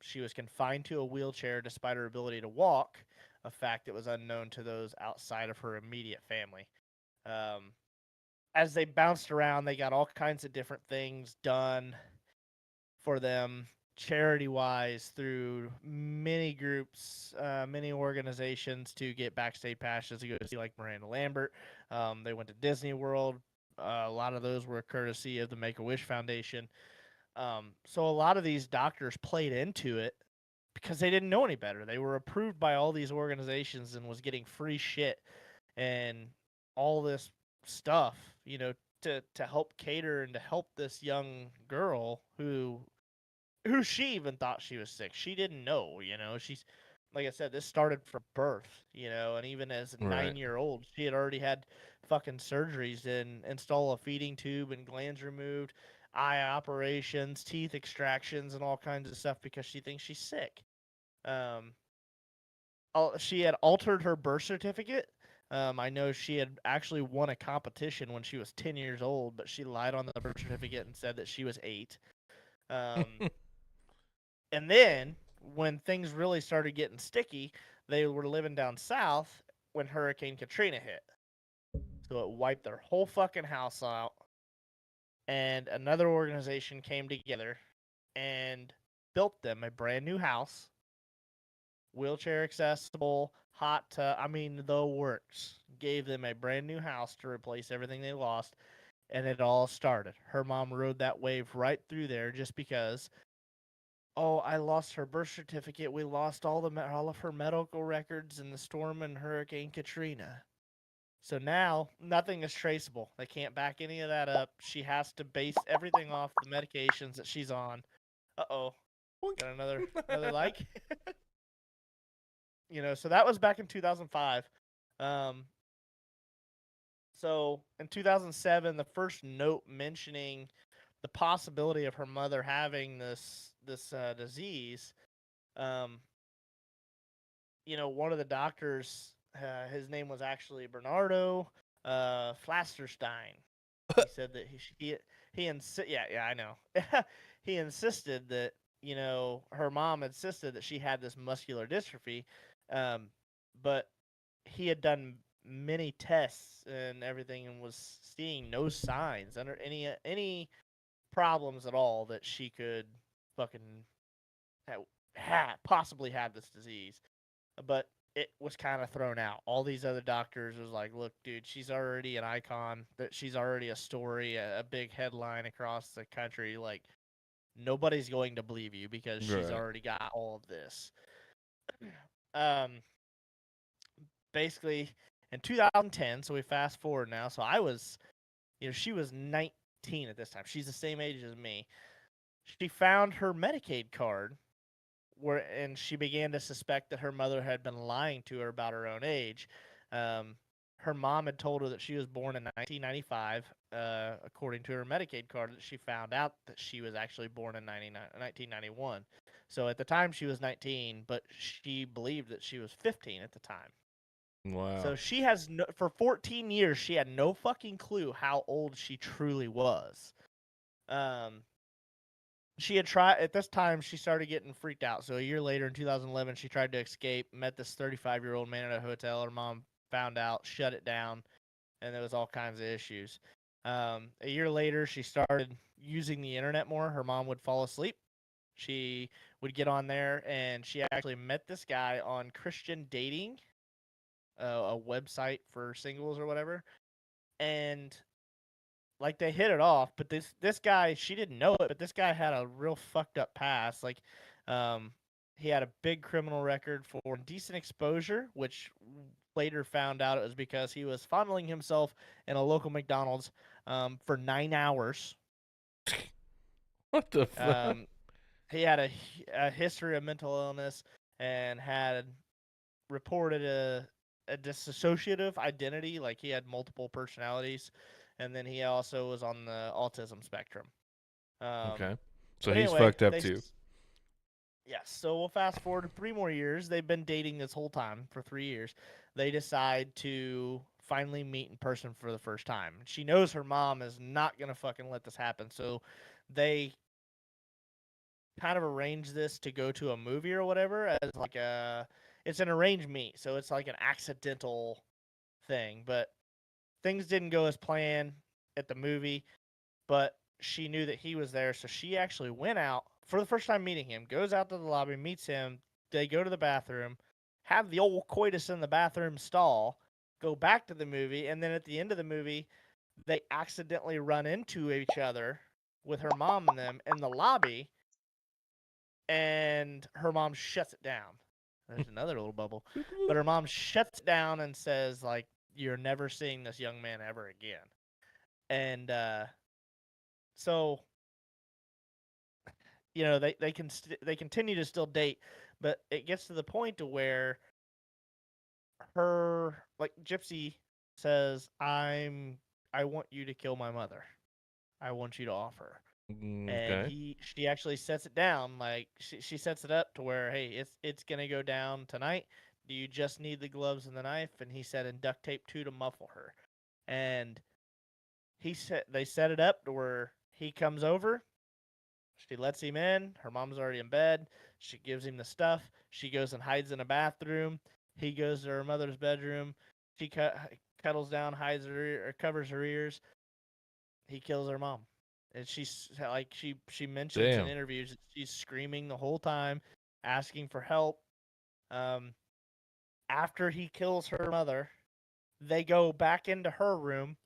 She was confined to a wheelchair despite her ability to walk, a fact that was unknown to those outside of her immediate family. As they bounced around, they got all kinds of different things done for them charity-wise through many groups, many organizations to get backstage passes to go see like Miranda Lambert. They went to Disney World. A lot of those were courtesy of the Make-A-Wish Foundation. So a lot of these doctors played into it because they didn't know any better. They were approved by all these organizations and was getting free shit and all this stuff, to help cater and to help this young girl who she even thought she was sick. She didn't know, she's like I said, this started from birth, and even as a Right. 9-year-old, she had already had fucking surgeries and install a feeding tube and glands removed, eye operations, teeth extractions, and all kinds of stuff because she thinks she's sick. Um, she had altered her birth certificate. I know she had actually won a competition when she was 10 years old, but she lied on the birth certificate and said that she was 8. And then when things really started getting sticky, they were living down south when Hurricane Katrina hit. So it wiped their whole fucking house out. And another organization came together and built them a brand new house, wheelchair accessible, hot tub. I mean, the works. Gave them a brand new house to replace everything they lost. And it all started. Her mom rode that wave right through there just because oh, I lost her birth certificate. We lost all of her medical records in the storm and Hurricane Katrina. So now nothing is traceable. They can't back any of that up. She has to base everything off the medications that she's on. Uh-oh. Got another like. So that was back in 2005. So in 2007, the first note mentioning the possibility of her mother having this disease, one of the doctors, his name was actually Bernardo Flasterstein. He said that I know. He insisted that her mom insisted that she had this muscular dystrophy, but he had done many tests and everything and was seeing no signs under any problems at all that she could fucking possibly have this disease. But it was kind of thrown out. All these other doctors was like, look, dude, she's already an icon. That she's already a story, a big headline across the country. Like, nobody's going to believe you because she's already got all of this. Basically, in 2010, so we fast forward now. So I was, she was 19 at this time. She's the same age as me. She found her Medicaid card and she began to suspect that her mother had been lying to her about her own age. Her mom had told her that she was born in 1995, according to her Medicaid card, that she found out that she was actually born in 1991. So at the time she was 19, but she believed that she was 15 at the time. Wow. So she has for 14 years she had no fucking clue how old she truly was. She had tried at this time. She started getting freaked out. So a year later, in 2011, she tried to escape. Met this 35-year-old man at a hotel. Her mom found out, shut it down, and there was all kinds of issues. A year later, she started using the internet more. Her mom would fall asleep. She would get on there, and she actually met this guy on Christian Dating, a website for singles or whatever, and like they hit it off, but this guy, she didn't know it, but this guy had a real fucked up past. Like, he had a big criminal record for indecent exposure, which later found out it was because he was fondling himself in a local McDonald's for 9 hours. What the fuck? He had a history of mental illness and had reported a dissociative identity, like he had multiple personalities, and then he also was on the autism spectrum. Okay. So but he's anyway, fucked up too. Yes. So we'll fast forward 3 more years. They've been dating this whole time for 3 years. They decide to finally meet in person for the first time. She knows her mom is not going to fucking let this happen. So they kind of arrange this to go to a movie or whatever as like it's an arranged meet. So it's like an accidental thing, but things didn't go as planned at the movie, but she knew that he was there, so she actually went out for the first time meeting him, goes out to the lobby, meets him, they go to the bathroom, have the old coitus in the bathroom stall, go back to the movie, and then at the end of the movie, they accidentally run into each other with her mom and them in the lobby, and her mom shuts it down. There's another little bubble. But her mom shuts it down and says, like, you're never seeing this young man ever again. And so, they continue to still date, but it gets to the point to where her Gypsy says, I want you to kill my mother. I want you to off her. And Okay. she actually sets it down, like she sets it up to where, hey, it's gonna go down tonight. Do you just need the gloves and the knife? And he said, and duct tape too to muffle her. And they set it up to where he comes over. She lets him in. Her mom's already in bed. She gives him the stuff. She goes and hides in a bathroom. He goes to her mother's bedroom. She cuddles down, hides her ear, or covers her ears. He kills her mom. And she's like she mentions in interviews that she's screaming the whole time, asking for help. After he kills her mother, they go back into her room,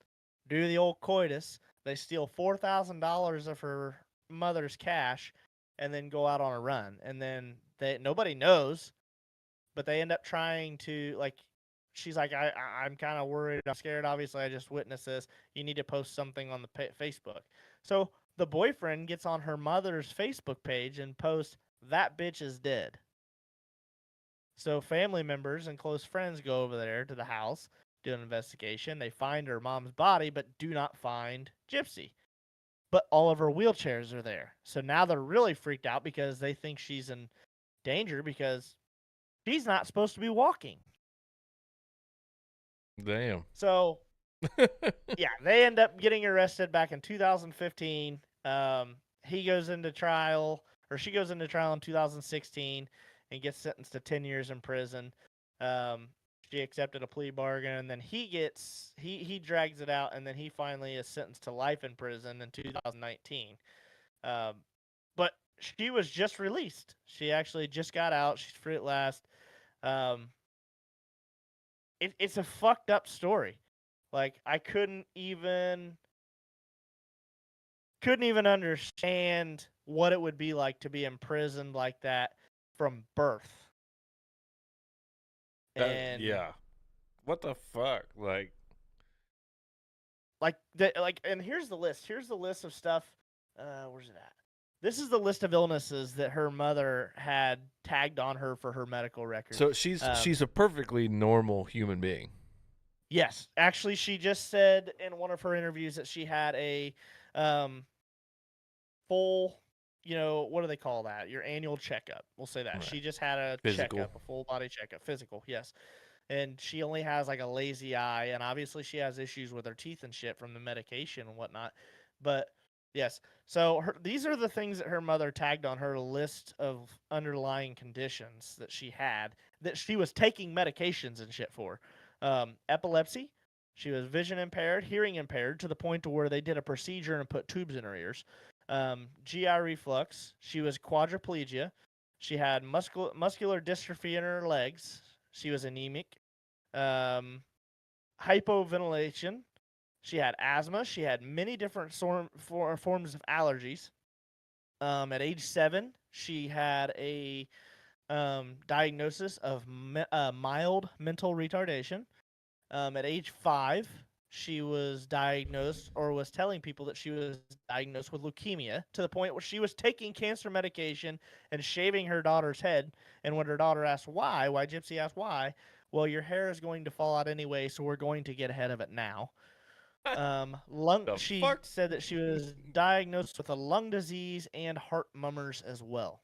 do the old coitus. They steal $4,000 of her mother's cash, and then go out on a run. And then nobody knows, but they end up trying to she's like, I'm kind of worried. I'm scared. Obviously, I just witnessed this. You need to post something on the Facebook. So the boyfriend gets on her mother's Facebook page and posts, that bitch is dead. So family members and close friends go over there to the house, do an investigation. They find her mom's body, but do not find Gypsy. But all of her wheelchairs are there. So now they're really freaked out because they think she's in danger because she's not supposed to be walking. Damn. So, yeah, they end up getting arrested back in 2015. He goes into trial, or she goes into trial in 2016 and gets sentenced to 10 years in prison. She accepted a plea bargain, and then he drags it out, and then he finally is sentenced to life in prison in 2019. But she was just released. She actually just got out. She's free at last. It's a fucked up story. Like, I couldn't even understand what it would be like to be imprisoned like that from birth. And yeah. What the fuck? and here's the list. Here's the list of stuff. Where's it at? This is the list of illnesses that her mother had tagged on her for her medical record. So she's a perfectly normal human being. Yes, actually, she just said in one of her interviews that she had a full, what do they call that? Your annual checkup. We'll say that. Right. She just had a checkup, a full body checkup, physical, yes. And she only has like a lazy eye, and obviously she has issues with her teeth and shit from the medication and whatnot. But yes, so these are the things that her mother tagged on her list of underlying conditions that she had, that she was taking medications and shit for. Epilepsy. She was vision impaired, hearing impaired, to the point to where they did a procedure and put tubes in her ears. GI reflux. She was quadriplegia. She had muscular dystrophy in her legs. She was anemic. Hypoventilation. She had asthma. She had many different forms of allergies. At age 7, she had a diagnosis of mild mental retardation. At age 5, she was diagnosed, or was telling people that she was diagnosed with leukemia, to the point where she was taking cancer medication and shaving her daughter's head. And when her daughter asked why Gypsy asked why, well, your hair is going to fall out anyway, so we're going to get ahead of it now. She said that she was diagnosed with a lung disease and heart murmurs as well.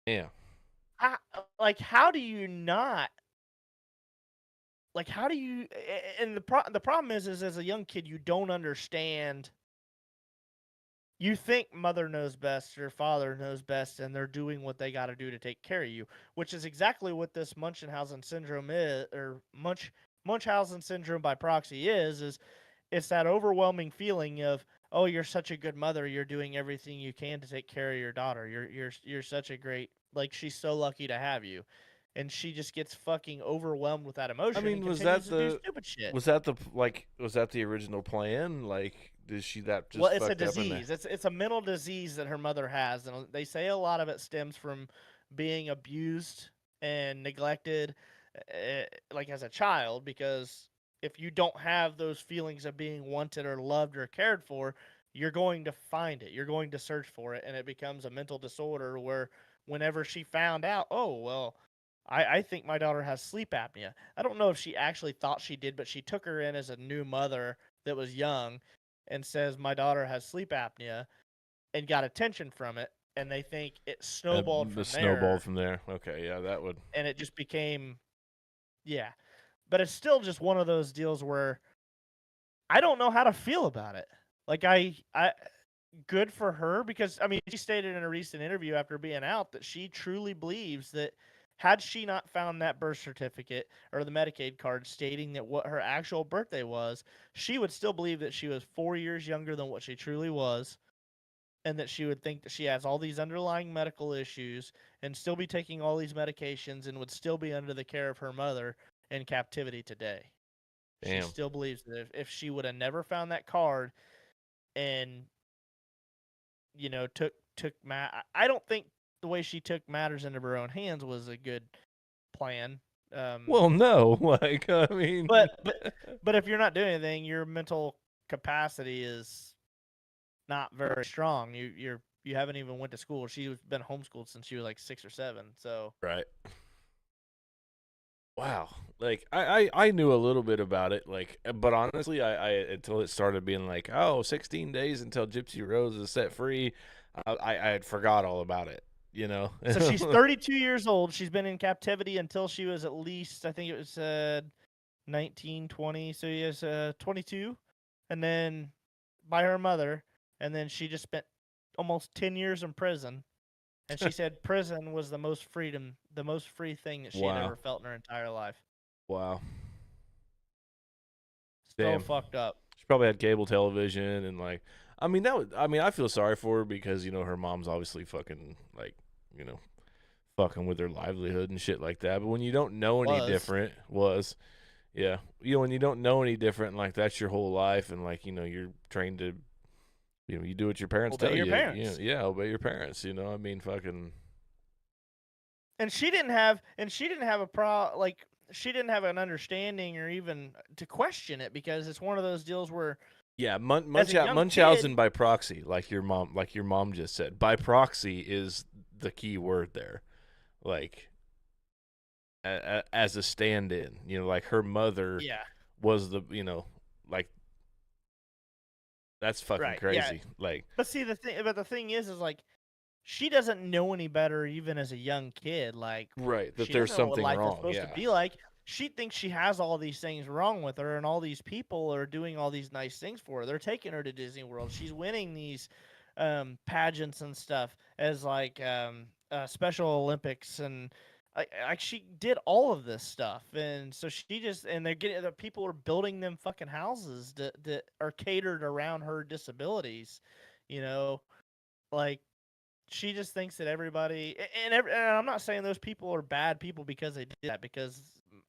Yeah. How do you not? How do you? And the problem is as a young kid, you don't understand. You think mother knows best, your father knows best, and they're doing what they got to do to take care of you, which is exactly what this Munchausen syndrome is, or Munchausen syndrome by proxy is it's that overwhelming feeling of, oh, you're such a good mother, you're doing everything you can to take care of your daughter. You're such a great, she's so lucky to have you. And she just gets fucking overwhelmed with that emotion. I mean, and was that the stupid shit. Was that the original plan? Did she that just? Well, it's a disease. It's a mental disease that her mother has, and they say a lot of it stems from being abused and neglected, as a child. Because if you don't have those feelings of being wanted or loved or cared for, you're going to find it. You're going to search for it, and it becomes a mental disorder where whenever she found out, oh, well, I think my daughter has sleep apnea. I don't know if she actually thought she did, but she took her in as a new mother that was young and says, my daughter has sleep apnea, and got attention from it. And they think it snowballed from there. Snowballed from there. Okay, yeah, that would. And it just became, yeah. But it's still just one of those deals where I don't know how to feel about it. Like, I good for her, because, I mean, she stated in a recent interview after being out that she truly believes that had she not found that birth certificate or the Medicaid card stating that what her actual birthday was, she would still believe that she was 4 years younger than what she truly was, and that she would think that she has all these underlying medical issues and still be taking all these medications and would still be under the care of her mother in captivity today. Damn. She still believes that if she would have never found that card and, you know, took I don't think the way she took matters into her own hands was a good plan. Well, no, like, I mean, but if you're not doing anything, your mental capacity is not very strong. You haven't even went to school. She's been homeschooled since she was like 6 or 7. So right. Wow. Like I knew a little bit about it, like, but honestly, I until it started being like, 16 days until Gypsy Rose is set free, I had forgot all about it, you know. So she's 32 years old. She's been in captivity until she was at least, I think it was 19, 20. So he is 22, and then by her mother, and then she just spent almost 10 years in prison. And she said prison was the most free thing that she had ever felt in her entire life. Wow. So Damn. fucked up. She probably had cable television and like, I feel sorry for her because, you know, her mom's obviously fucking like, you know, fucking with her livelihood and shit like that. But when you don't know any different, yeah, you know, when you don't know any different, like that's your whole life, and like, you know, you're trained to, you know, you do what your parents tell you. Parents. Yeah, obey your parents. You know, I mean, fucking. And she didn't have she didn't have an understanding or even to question it, because it's one of those deals where. Yeah, Munchausen by proxy, like your mom just said. By proxy is the key word there, like as a stand-in. You know, like her mother was the, you know, like that's fucking crazy. Yeah. Like, but see the thing is like she doesn't know any better even as a young kid. Like, right, that there's something wrong. Is supposed to be like. She thinks she has all these things wrong with her, and all these people are doing all these nice things for her. They're taking her to Disney World. She's winning these pageants and stuff as like Special Olympics, and like she did all of this stuff. And so the people are building them fucking houses that are catered around her disabilities, you know, like. She just thinks that everybody, and I'm not saying those people are bad people because they did that, because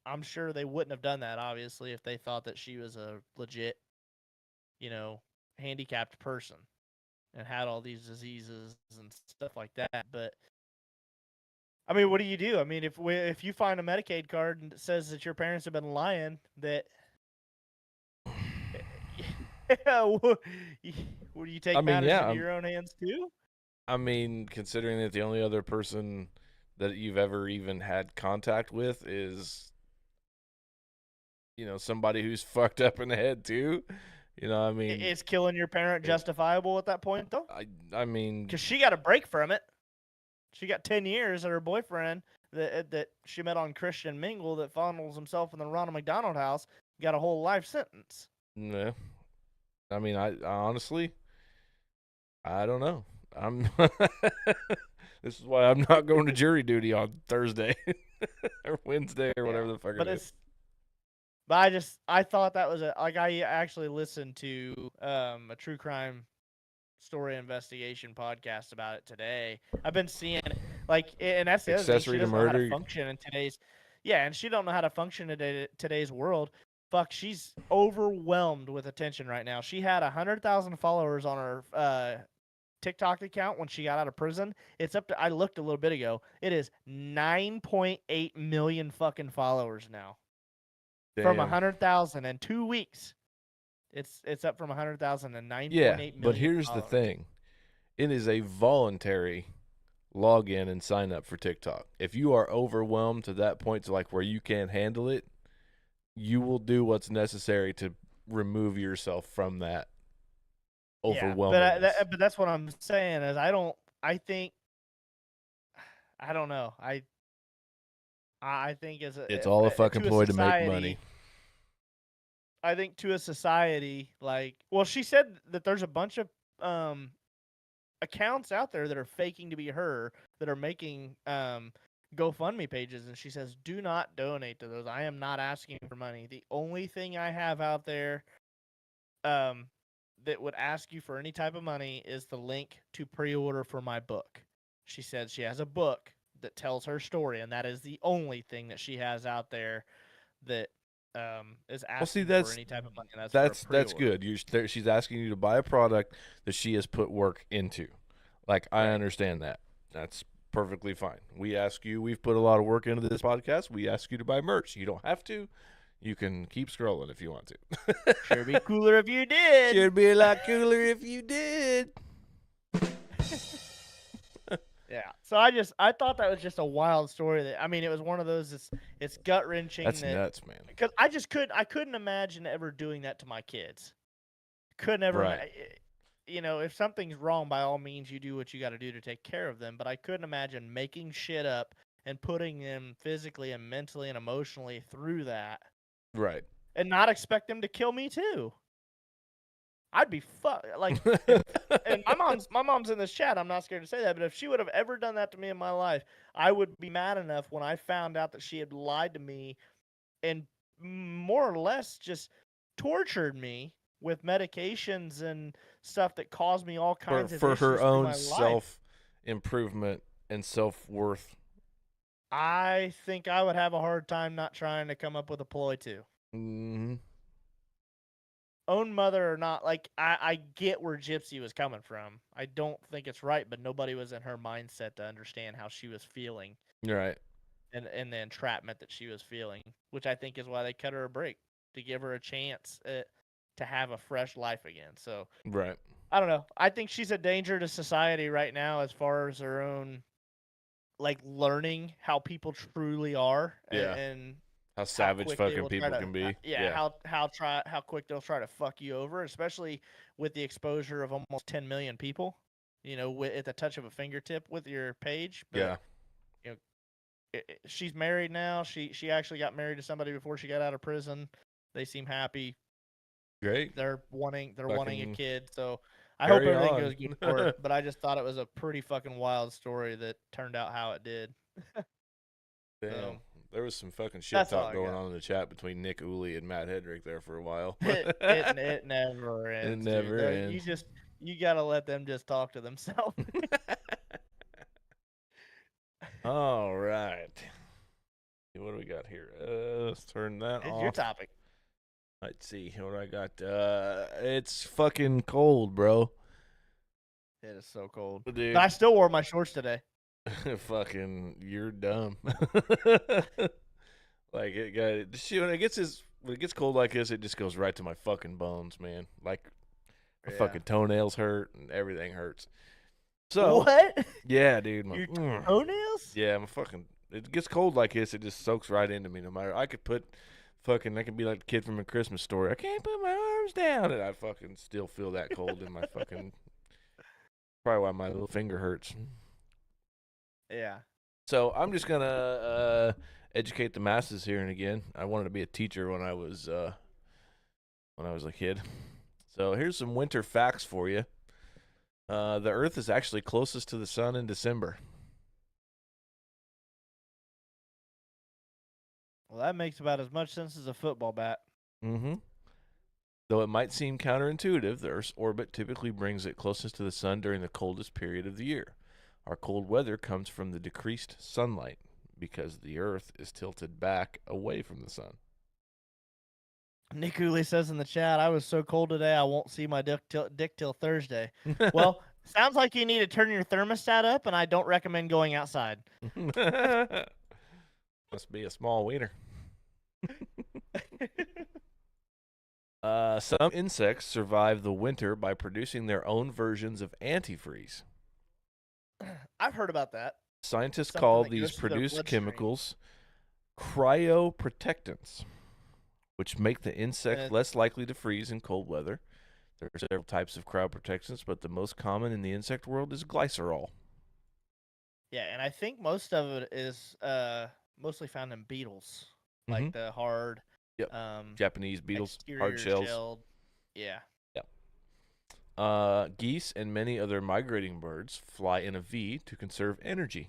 I'm sure they wouldn't have done that, obviously, if they thought that she was a legit, you know, handicapped person and had all these diseases and stuff like that. But I mean, what do you do? I mean, if you find a Medicaid card and it says that your parents have been lying, that would you take matters into your own hands too? I mean, considering that the only other person that you've ever even had contact with is, you know, somebody who's fucked up in the head too. You know, I mean, is killing your parent justifiable at that point though? I mean, because she got a break from it. She got 10 years at her boyfriend that she met on Christian Mingle that fondles himself in the Ronald McDonald House. Got a whole life sentence. No, I mean, I honestly, I don't know. This is why I'm not going to jury duty on Thursday or Wednesday or whatever the fuck it is. But I thought that was I actually listened to a true crime story investigation podcast about it today. I've been seeing like, and that's the other thing. She doesn't know how to function in today's, and she don't know how to function in today's world. Fuck, she's overwhelmed with attention right now. She had 100,000 followers on her TikTok account when she got out of prison. It's up to, I looked a little bit ago, it is 9.8 million fucking followers now. Damn. From 100,000 in 2 weeks. It's up from 100,000 to 9.8 Yeah, million. but here's the followers. thing. It is a voluntary log in and sign up for TikTok. If you are overwhelmed to that point to like where you can't handle it, you will do what's necessary to remove yourself from that overwhelming. But that's what I'm saying is I don't know. I think it's all a fucking ploy to make money. I think to a society like, well, she said that there's a bunch of accounts out there that are faking to be her that are making GoFundMe pages, and she says, do not donate to those. I am not asking for money. The only thing I have out there that would ask you for any type of money is the link to pre-order for my book. She said she has a book that tells her story, and that is the only thing that she has out there that is asking for any type of money. And that's good. She's asking you to buy a product that she has put work into. Like, I understand that. That's perfectly fine. We've put a lot of work into this podcast. We ask you to buy merch. You don't have to. You can keep scrolling if you want to. Sure be cooler if you did. Sure be a lot cooler if you did. Yeah. So I thought that was just a wild story. It was one of those. It's gut wrenching. That's nuts, man. Because I couldn't imagine ever doing that to my kids. Couldn't ever. Right. If something's wrong, by all means, you do what you got to do to take care of them. But I couldn't imagine making shit up and putting them physically and mentally and emotionally through that. Right. And not expect them to kill me too. I'd be like, and my mom's in this chat. I'm not scared to say that, but if she would have ever done that to me in my life, I would be mad enough when I found out that she had lied to me and more or less just tortured me with medications and stuff that caused me all kinds of issues for her own self-improvement and self-worth. I think I would have a hard time not trying to come up with a ploy too. Mm-hmm. Own mother or not, like, I get where Gypsy was coming from. I don't think it's right, but nobody was in her mindset to understand how she was feeling. Right. And the entrapment that she was feeling, which I think is why they cut her a break, to give her a chance to have a fresh life again. So, right. I don't know. I think she's a danger to society right now as far as her own, like, learning how people truly are. Yeah. And how savage fucking people can be. How quick they'll try to fuck you over, especially with the exposure of almost 10 million people, at the touch of a fingertip with your page. But, she's married now. She actually got married to somebody before she got out of prison. They seem happy. Great. They're wanting a kid. So I hope everything goes good for her. But I just thought it was a pretty fucking wild story that turned out how it did. Damn. So, there was some fucking shit talk going on in the chat between Nick Ooley and Matt Hedrick there for a while. it never ends. It never ends. You gotta let them just talk to themselves. All right. What do we got here? Let's turn that off. It's your topic. Let's see what I got. It's fucking cold, bro. It is so cold. Dude. But I still wore my shorts today. Fucking, you're dumb. Like, when it gets cold like this, it just goes right to my fucking bones, man. Like, my fucking toenails hurt and everything hurts. So what? Yeah, dude. Your toenails? Yeah, it gets cold like this, it just soaks right into me. No matter, I could be like the kid from A Christmas Story. I can't put my arms down, and I fucking still feel that cold in my fucking. Probably why my little finger hurts. Yeah. So I'm just gonna educate the masses here and again. I wanted to be a teacher when I was a kid. So here's some winter facts for you. The Earth is actually closest to the sun in December. Well, that makes about as much sense as a football bat. Mm-hmm. Though it might seem counterintuitive, the Earth's orbit typically brings it closest to the sun during the coldest period of the year. Our cold weather comes from the decreased sunlight because the Earth is tilted back away from the sun. Nick Ooley says in the chat, I was so cold today I won't see my dick till Thursday. Well, sounds like you need to turn your thermostat up, and I don't recommend going outside. Must be a small wiener. Some insects survive the winter by producing their own versions of antifreeze. I've heard about that. Scientists Something call that these goes through their produced bloodstream. chemicals cryoprotectants, which make the insect less likely to freeze in cold weather. There are several types of cryoprotectants, but the most common in the insect world is glycerol. Yeah, and I think most of it is mostly found in beetles, like the hard, Yep. Japanese beetles, hard shells. Shelled. Yeah. Yep. Geese and many other migrating birds fly in a V to conserve energy.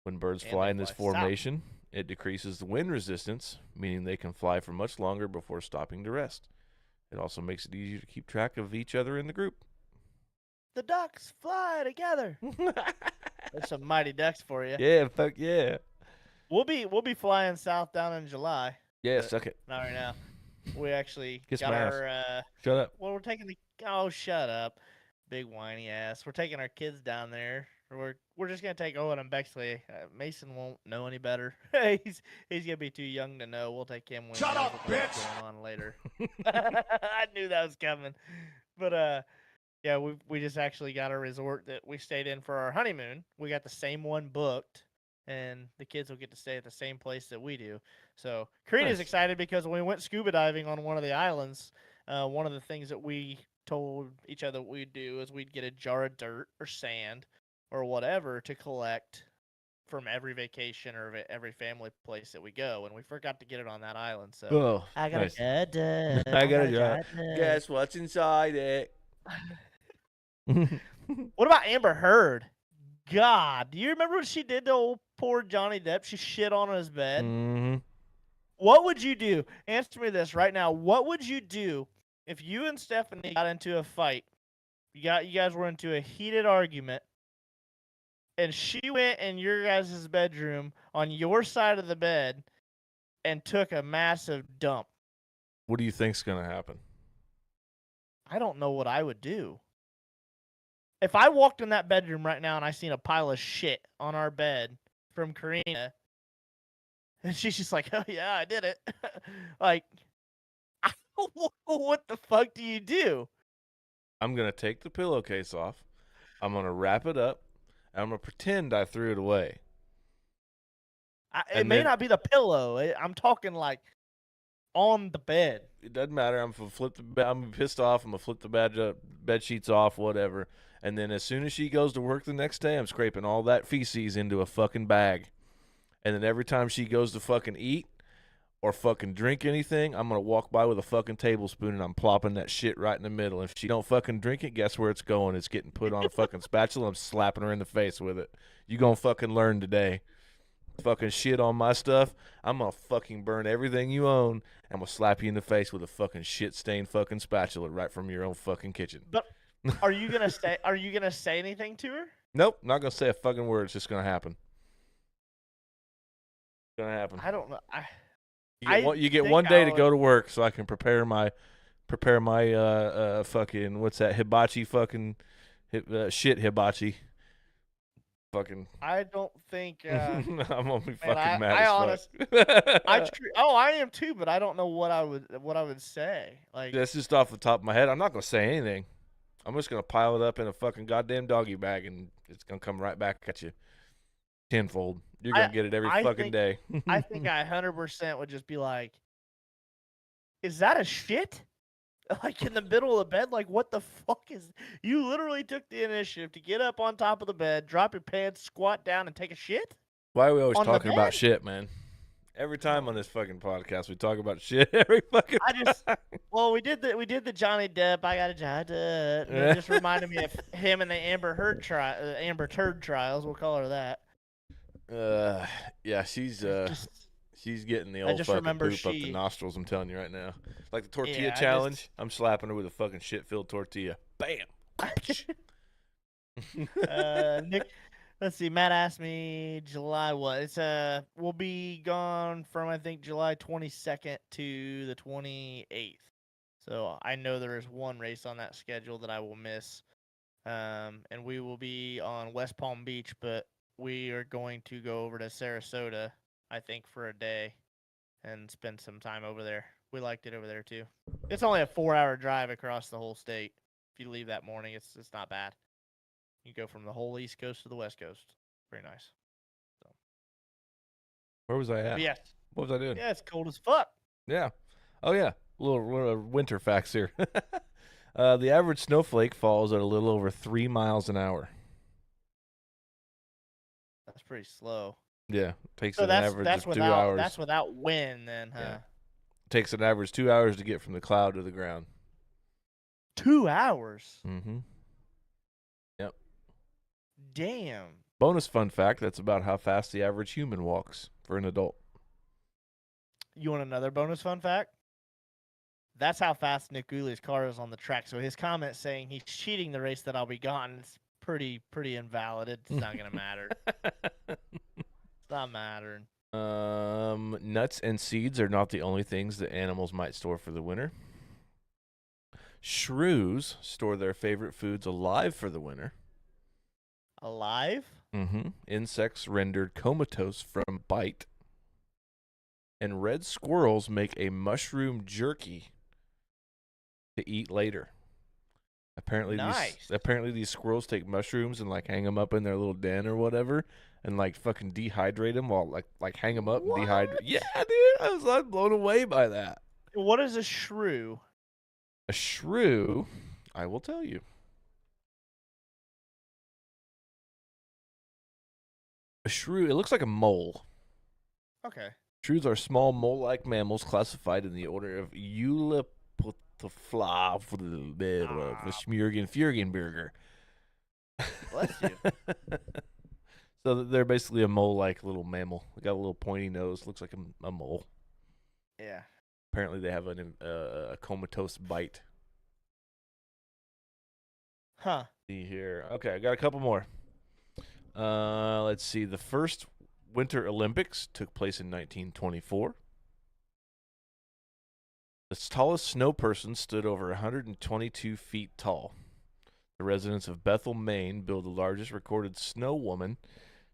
When birds fly in this formation, it decreases the wind resistance, meaning they can fly for much longer before stopping to rest. It also makes it easier to keep track of each other in the group. The ducks fly together. There's some mighty ducks for you. Yeah, fuck yeah. We'll be flying south down in July. Yeah, suck it. Not right now. We actually Kiss got my our ass. Shut up. Well, we're taking shut up, big whiny ass. We're taking our kids down there. We're just gonna take Owen and Bexley. Mason won't know any better. he's gonna be too young to know. We'll take him when Shut up, bitch! What's going on later. I knew that was coming, but yeah, we just actually got a resort that we stayed in for our honeymoon. We got the same one booked, and the kids will get to stay at the same place that we do. So Karina's excited because when we went scuba diving on one of the islands, one of the things that we told each other we'd do is we'd get a jar of dirt or sand or whatever to collect from every vacation or every family place that we go, and we forgot to get it on that island. So I got a jar of dirt. I got a jar. Guess what's inside it? What about Amber Heard? God, do you remember what she did to old poor Johnny Depp? She shit on his bed. Mm-hmm. What would you do? Answer me this right now. What would you do if you and Stephanie got into a fight? You guys were into a heated argument, and she went in your guys' bedroom on your side of the bed and took a massive dump. What do you think's gonna happen? I don't know what I would do. If I walked in that bedroom right now and I seen a pile of shit on our bed from Karina, and she's just like, "Oh yeah, I did it." Like, I don't know what the fuck do you do? I'm gonna take the pillowcase off. I'm gonna wrap it up. And I'm gonna pretend I threw it away. It may not be the pillow. I'm talking like on the bed. It doesn't matter. I'm gonna flip the bed. I'm pissed off. I'm gonna flip the bed sheets off, whatever. And then as soon as she goes to work the next day, I'm scraping all that feces into a fucking bag. And then every time she goes to fucking eat or fucking drink anything, I'm gonna walk by with a fucking tablespoon and I'm plopping that shit right in the middle. If she don't fucking drink it, guess where it's going? It's getting put on a fucking spatula. I'm slapping her in the face with it. You gonna fucking learn today. Fucking shit on my stuff, I'm gonna fucking burn everything you own. I'm gonna slap you in the face with a fucking shit-stained fucking spatula right from your own fucking kitchen. But are you gonna say? Are you gonna say anything to her? Nope, not gonna say a fucking word. It's just gonna happen. It's gonna happen. I don't know. You get one day to go to work so I can prepare my fucking what's that hibachi fucking shit hibachi. Fucking. I don't think. I'm gonna be fucking mad I as honestly, fuck. I am too, but I don't know what I would say. Like that's just off the top of my head. I'm not gonna say anything. I'm just gonna pile it up in a fucking goddamn doggy bag, and it's gonna come right back at you tenfold. You're gonna get it every fucking day. I think I 100% would just be like, "Is that a shit?" Like in the middle of the bed, like what the fuck is? You literally took the initiative to get up on top of the bed, drop your pants, squat down, and take a shit. Why are we always talking about shit, man? Every time on this fucking podcast, we talk about shit. Every fucking. Well, we did the Johnny Depp. I got a Johnny Depp. It just reminded me of him and the Amber Heard Amber Turd trials. We'll call her that. Yeah, she's getting the old fucking poop up the nostrils. I'm telling you right now, like the tortilla challenge. I'm slapping her with a fucking shit-filled tortilla. Bam. Nick, let's see. Matt asked me July what? It's we'll be gone from I think July 22nd to the 28th. So I know there is one race on that schedule that I will miss, and we will be on West Palm Beach, but we are going to go over to Sarasota, I think, for a day and spend some time over there. We liked it over there too. It's only a 4-hour drive across the whole state. If you leave that morning, it's not bad. You go from the whole East Coast to the West Coast. Very nice. So. Where was I at? But yes. What was I doing? Yeah, it's cold as fuck. Yeah. Oh, yeah. Little winter facts here. The average snowflake falls at a little over 3 miles an hour. That's pretty slow. Yeah. Takes So an average of 2 hours. That's without wind then, huh? Yeah. Takes an average 2 hours to get from the cloud to the ground. 2 hours? Mm-hmm. Yep. Damn. Bonus fun fact, that's about how fast the average human walks for an adult. You want another bonus fun fact? That's how fast Nick Ooley's car is on the track. So his comment saying he's cheating the race that I'll be gone is pretty invalid. It's not going to matter. It's not mattering. Nuts and seeds are not the only things that animals might store for the winter. Shrews store their favorite foods alive for the winter. Alive? Mm-hmm. Insects rendered comatose from bite. And red squirrels make a mushroom jerky to eat later. Apparently, these squirrels take mushrooms and like hang them up in their little den or whatever, and like fucking dehydrate them while like hang them up and dehydrate. Yeah, dude, I was blown away by that. What is a shrew? A shrew, I will tell you. A shrew, it looks like a mole. Okay. Shrews are small mole-like mammals classified in the order of Furgenberger. Bless you. So they're basically a mole-like little mammal. They got a little pointy nose, looks like a mole. Yeah. Apparently they have a comatose bite. Huh. See here. Okay, I got a couple more. Let's see. The first Winter Olympics took place in 1924. The tallest snow person stood over 122 feet tall. The residents of Bethel, Maine, built the largest recorded snow woman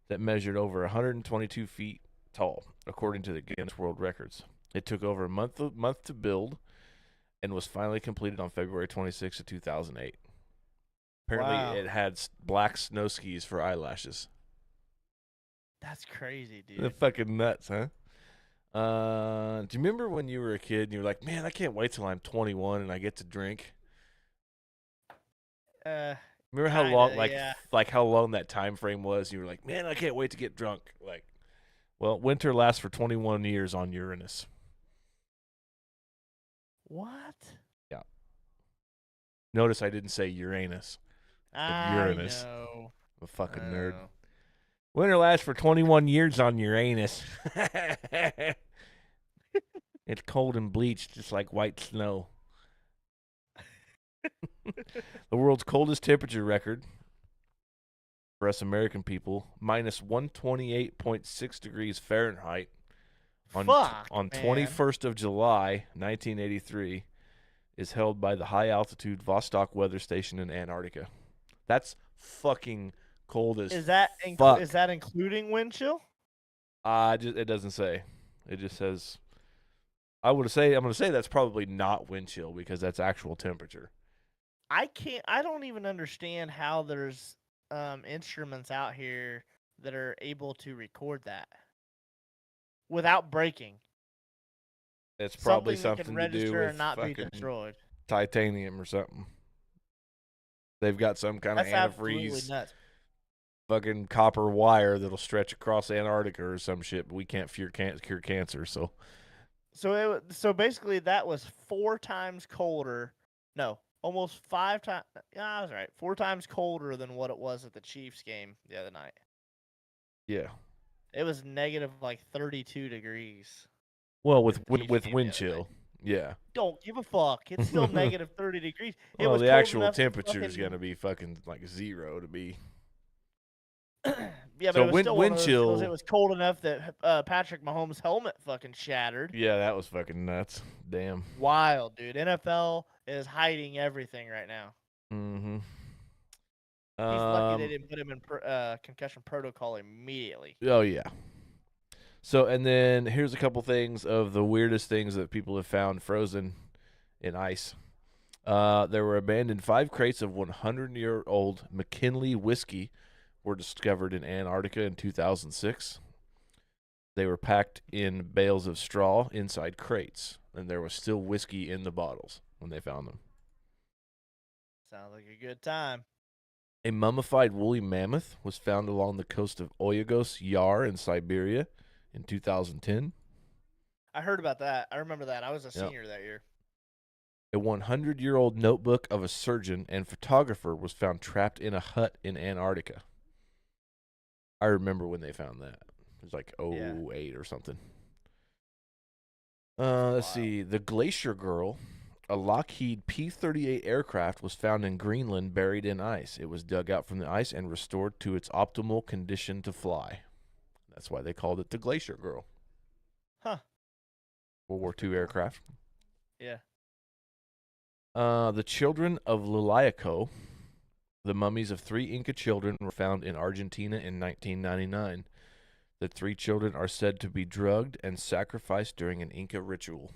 that measured over 122 feet tall, according to the Guinness World Records. It took over a month to build and was finally completed on February 26, 2008. Apparently, It had black snow skis for eyelashes. That's crazy, dude. They're fucking nuts, huh? Do you remember when you were a kid and you were like, man, I can't wait till I'm 21 and I get to drink? Remember how long, like how long that time frame was? You were like, man, I can't wait to get drunk. Like, well, winter lasts for 21 years on Uranus. What? Yeah. Notice I didn't say Uranus. Uranus. Know. I'm a fucking nerd. Winter lasts for 21 years on Uranus. It's cold and bleached, just like white snow. The world's coldest temperature record for us American people, minus 128.6 degrees Fahrenheit on 21st of July, 1983, is held by the high-altitude Vostok Weather Station in Antarctica. That's fucking cold as fuck. Is that including wind chill? It doesn't say. It just says. I'm gonna say that's probably not wind chill because that's actual temperature. I don't even understand how there's instruments out here that are able to record that without breaking. It's probably something something that can to do register with and not be fucking destroyed. Titanium or something. They've got some kind of antifreeze fucking copper wire that'll stretch across Antarctica or some shit, but we can't cure cancer, so. So basically that was 4 times colder. No, almost 5 times. Yeah, I was right. 4 times colder than what it was at the Chiefs game the other night. Yeah. It was negative like 32 degrees. Well, with wind chill. Yeah. Don't give a fuck. It's still negative 30 degrees. Well, the actual temperature is going to be fucking like 0 to be. Yeah, but it was still wind chill. It was cold enough that Patrick Mahomes' helmet fucking shattered. Yeah, that was fucking nuts. Damn. Wild, dude. NFL is hiding everything right now. Mm-hmm. He's lucky they didn't put him in concussion protocol immediately. Oh, yeah. So, and then here's a couple things of the weirdest things that people have found frozen in ice. There were abandoned 5 crates of 100-year-old McKinley whiskey were discovered in Antarctica in 2006. They were packed in bales of straw inside crates, and there was still whiskey in the bottles when they found them. Sounds like a good time. A mummified woolly mammoth was found along the coast of Oyagos Yar in Siberia in 2010. I heard about that. I remember that. I was a senior that year. A 100-year-old notebook of a surgeon and photographer was found trapped in a hut in Antarctica. I remember when they found that. It was like 08 or something. Let's see. The Glacier Girl, a Lockheed P-38 aircraft, was found in Greenland buried in ice. It was dug out from the ice and restored to its optimal condition to fly. That's why they called it the Glacier Girl. Huh. World War II aircraft. Yeah. The children of Lulayaco, the mummies of 3 Inca children, were found in Argentina in 1999. The 3 children are said to be drugged and sacrificed during an Inca ritual.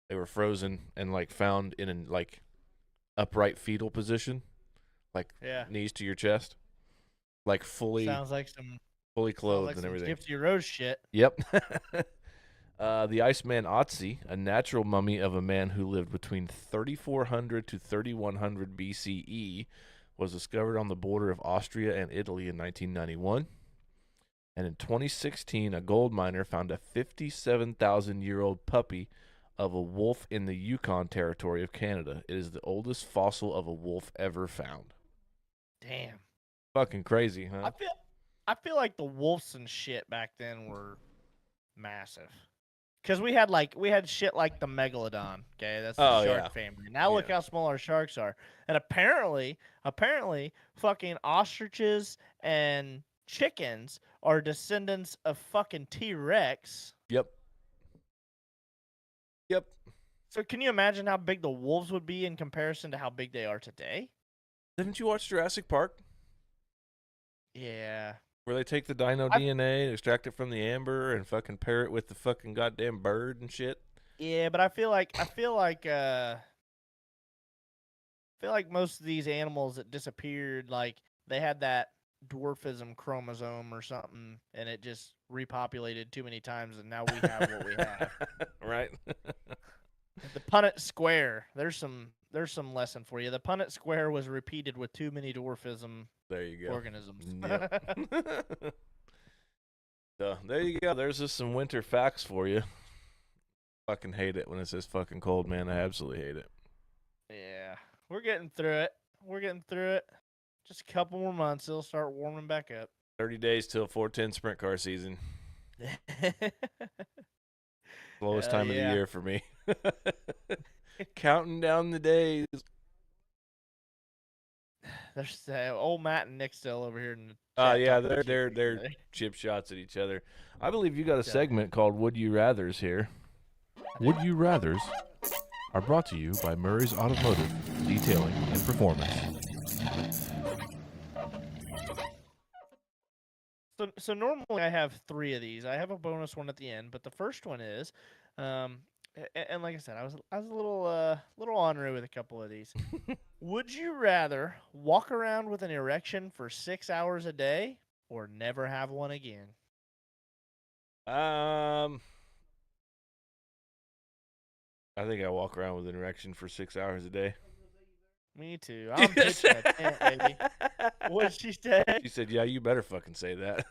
They were frozen and found in an upright fetal position, knees to your chest, fully. Sounds like some fully clothed like and some everything. Gypsy Rose shit. Yep. The Iceman Otzi, a natural mummy of a man who lived between 3400 to 3100 BCE, was discovered on the border of Austria and Italy in 1991. And in 2016, a gold miner found a 57,000-year-old puppy of a wolf in the Yukon Territory of Canada. It is the oldest fossil of a wolf ever found. Damn. Fucking crazy, huh? I feel like the wolves and shit back then were massive. Because we had shit like the megalodon, okay? That's the shark family. Now look how small our sharks are. And apparently, fucking ostriches and chickens are descendants of fucking T-Rex. Yep. So can you imagine how big the wolves would be in comparison to how big they are today? Haven't you watched Jurassic Park? Yeah. Where they take the dino DNA and extract it from the amber and fucking pair it with the fucking goddamn bird and shit. Yeah, but I feel like most of these animals that disappeared, they had that dwarfism chromosome or something, and it just repopulated too many times, and now we have what we have. Right. The Punnett square. There's some lesson for you. The Punnett square was repeated with too many dwarfism. There you go. Organisms. Yep. So there you go. There's just some winter facts for you. Fucking hate it when it's this fucking cold, man. I absolutely hate it. Yeah, we're getting through it. Just a couple more months, it'll start warming back up. 30 days till 410 sprint car season. Slowest time of the year for me. Counting down the days. There's old Matt and Nick still over here. Yeah, they're chip shots at each other. I believe you got a segment called Would You Rathers here. Would You Rathers are brought to you by Murray's Automotive, Detailing and Performance. So normally I have 3 of these. I have a bonus one at the end, but the first one is, and like I said, I was a little ornery with a couple of these. Would you rather walk around with an erection for 6 hours a day or never have one again? I think I walk around with an erection for 6 hours a day. Me too. I'm pitching a tent, baby. What'd she say? She said, yeah, you better fucking say that.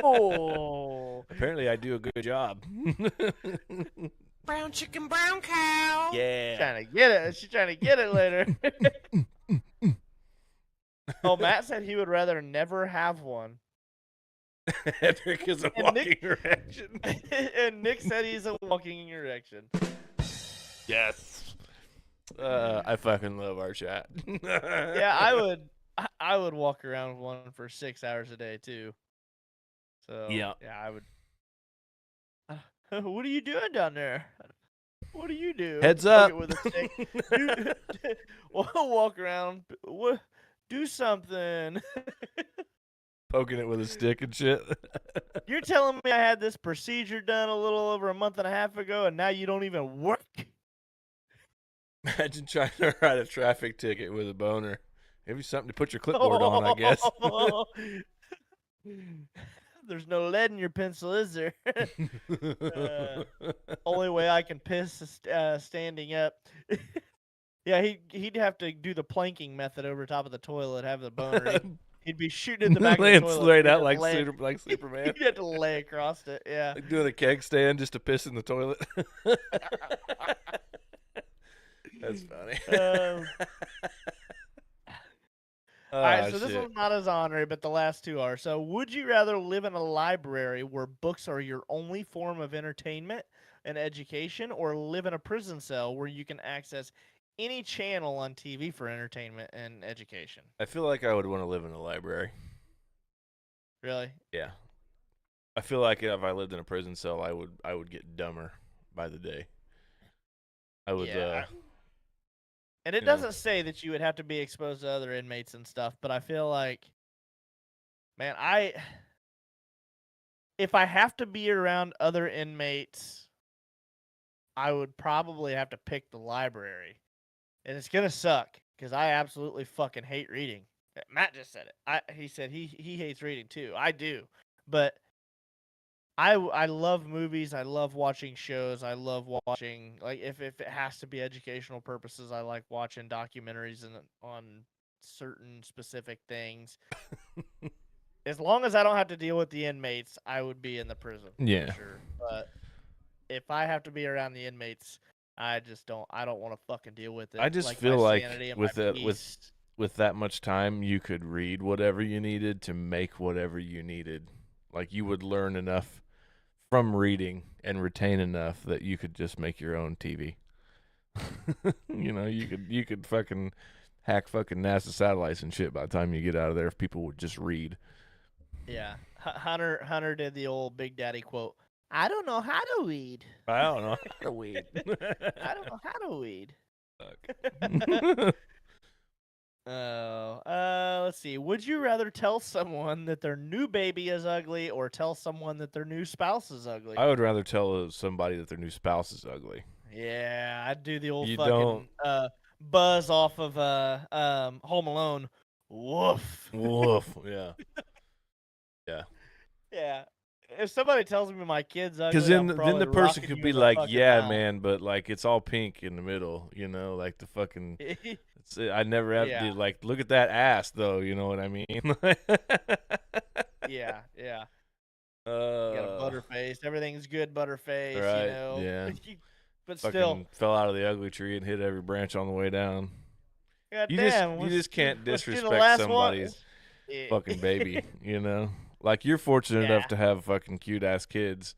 Oh. Apparently I do a good job. Brown chicken, brown cow. Yeah. She's trying to get it later. Oh, Matt said he would rather never have one. Hedrick is a walking erection. And Nick said he's a walking erection. Yes. I fucking love our chat. Yeah, I would walk around with one for 6 hours a day too. So yeah, I would. What are you doing down there? What do you do? Heads up. With a stick. Walk around. Do something. Poking it with a stick and shit. You're telling me I had this procedure done a little over a month and a half ago, and now you don't even work? Imagine trying to write a traffic ticket with a boner. Maybe something to put your clipboard on, I guess. There's no lead in your pencil, is there? Only way I can piss is standing up. Yeah, he'd have to do the planking method over top of the toilet, have the boner. He'd be shooting in the back of the toilet. Straight out like Superman. He'd have to lay across it, yeah. Like doing a keg stand just to piss in the toilet. That's funny. All right, so this one's not as honorary, but the last two are. So, would you rather live in a library where books are your only form of entertainment and education, or live in a prison cell where you can access any channel on TV for entertainment and education? I feel like I would want to live in a library. Really? Yeah. I feel like if I lived in a prison cell, I would get dumber by the day. I would. Yeah. And it doesn't say that you would have to be exposed to other inmates and stuff, but I feel like, man, if I have to be around other inmates, I would probably have to pick the library. And it's going to suck because I absolutely fucking hate reading. Matt just said it. He said he hates reading too. I do. But I love movies. I love watching shows. I love watching, like, if it has to be educational purposes, I like watching documentaries on certain specific things. As long as I don't have to deal with the inmates, I would be in the prison. Yeah. For sure. But if I have to be around the inmates, I don't want to fucking deal with it. I just feel like with that much time, you could read whatever you needed to make whatever you needed. Like, you would learn enough from reading and retain enough that you could just make your own TV. You know, you could fucking hack fucking NASA satellites and shit by the time you get out of there if people would just read. Yeah. Hunter did the old Big Daddy quote. I don't know how to weed. I don't know how to weed. I don't know how to weed. Let's see. Would you rather tell someone that their new baby is ugly or tell someone that their new spouse is ugly? I would rather tell somebody that their new spouse is ugly. Yeah, I'd do the old fucking Buzz off of Home Alone. Woof. Woof. Yeah. Yeah. Yeah. If somebody tells me my kid's ugly, because then the person could be like, yeah, mouth. man, but like it's all pink in the middle, you know, like the fucking. I never have to like look at that ass though, you know what I mean? Yeah. You got a butterface. Everything's good, butterface. Right, you know. yeah. But fucking still, fell out of the ugly tree and hit every branch on the way down. God You damn, just can't disrespect somebody's fucking baby, you know. Like, you're fortunate enough to have fucking cute ass kids,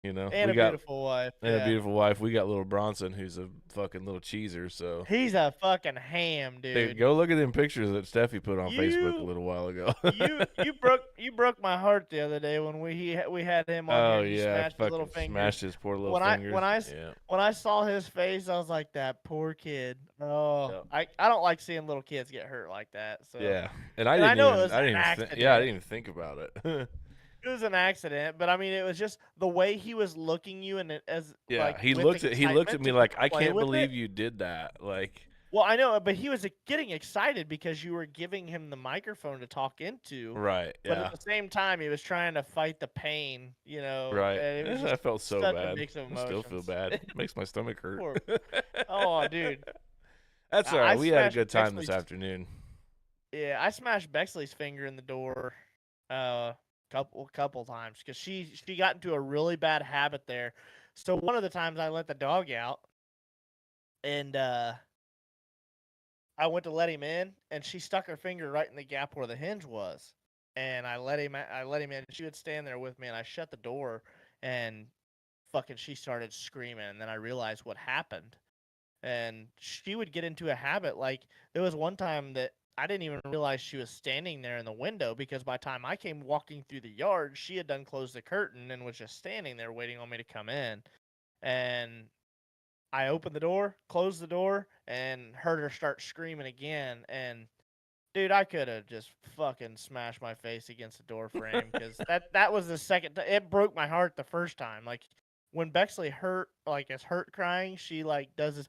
you know. And beautiful wife. And a beautiful wife. We got little Bronson, who's a fucking little cheeser. So he's a fucking ham, dude. Go look at them pictures that Steffi put on Facebook a little while ago. you broke my heart the other day when we had him on here. Yeah, smashed his little fingers. Smashed his poor little fingers. When I saw his face, I was like, that poor kid. Oh, I don't like seeing little kids get hurt like that. So yeah, and I didn't even think about it. It was an accident, but I mean, it was just the way he was looking you, and he looked at me like, I can't believe you did that. Like, well, I know, but he was getting excited because you were giving him the microphone to talk into. Right. Yeah. But at the same time, he was trying to fight the pain. You know. Right. I felt so bad. I still feel bad. It makes my stomach hurt. Oh, dude. That's all right. We had a good time this afternoon. Yeah, I smashed Bexley's finger in the door. Couple times because she got into a really bad habit there. So one of the times I let the dog out, and I went to let him in, and she stuck her finger right in the gap where the hinge was, and I let him in. She would stand there with me, and I shut the door, and fucking she started screaming, and then I realized what happened, and she would get into a habit. Like, there was one time that I didn't even realize she was standing there in the window, because by the time I came walking through the yard, she had done closed the curtain and was just standing there waiting on me to come in. And I opened the door, closed the door, and heard her start screaming again. And Dude, I could have just fucking smashed my face against the door frame because that was the second. It broke my heart the first time. Like when Bexley is hurt crying, she like does this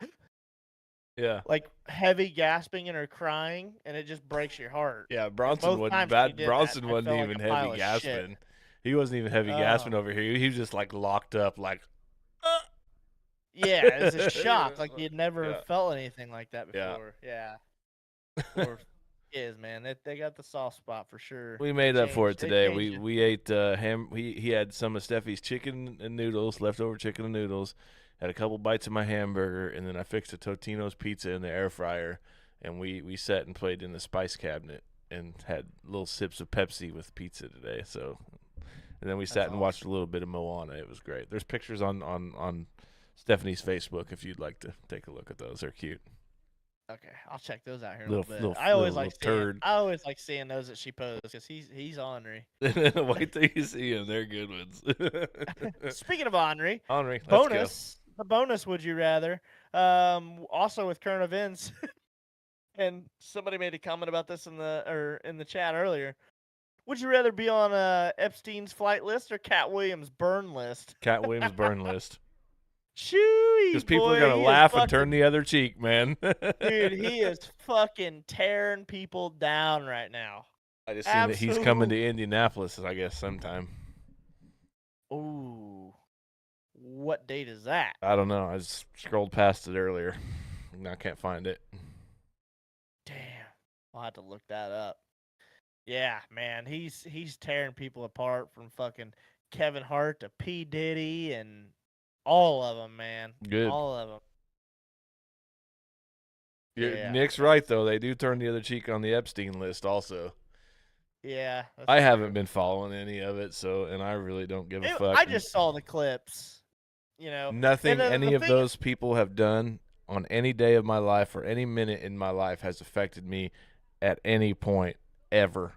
Yeah. like heavy gasping in her crying, and it just breaks your heart. Yeah, And Bronson both wasn't times she bad. did Bronson that, I wasn't felt like even a heavy pile of shit. gasping. He wasn't even heavy gasping over here. He was just like locked up, like. Yeah, it was a shock. Like he had never Yeah. felt anything like that Yeah. before. Yeah. Poor kids, man. They got the soft spot for sure. We made up for it They today. changed it. We ate ham. He had some of Steffi's chicken and noodles, leftover chicken and noodles. Had a couple bites of my hamburger, and then I fixed a Totino's pizza in the air fryer. And we sat and played in the spice cabinet and had little sips of Pepsi with pizza today. So, and then we sat and watched a little bit of Moana. It was great. There's pictures on Stephanie's Facebook if you'd like to take a look at those. They're cute. Okay, I'll check those out here in a little bit. Little, I always like seeing those that she posts because he's ornery. Wait till you see them. They're good ones. Speaking of ornery, let's bonus. The bonus, would you rather? Also with current events, and somebody made a comment about this in the chat earlier. Would you rather be on Epstein's flight list or Cat Williams' burn list? Cat Williams' burn list. Because people are gonna laugh and turn the other cheek, man. Dude, he is fucking tearing people down right now. I just seen that he's coming to Indianapolis, I guess, sometime. Ooh. What date is that? I don't know. I just scrolled past it earlier. I can't find it. Damn. I'll have to look that up. Yeah, man. He's tearing people apart from fucking Kevin Hart to P. Diddy and all of them, man. Good. All of them. Yeah. Nick's right, though. They do turn the other cheek on the Epstein list also. Yeah. I haven't been following any of it, and I really don't give a fuck. I just saw the clips. You know, nothing any of those people have done on any day of my life or any minute in my life has affected me at any point ever.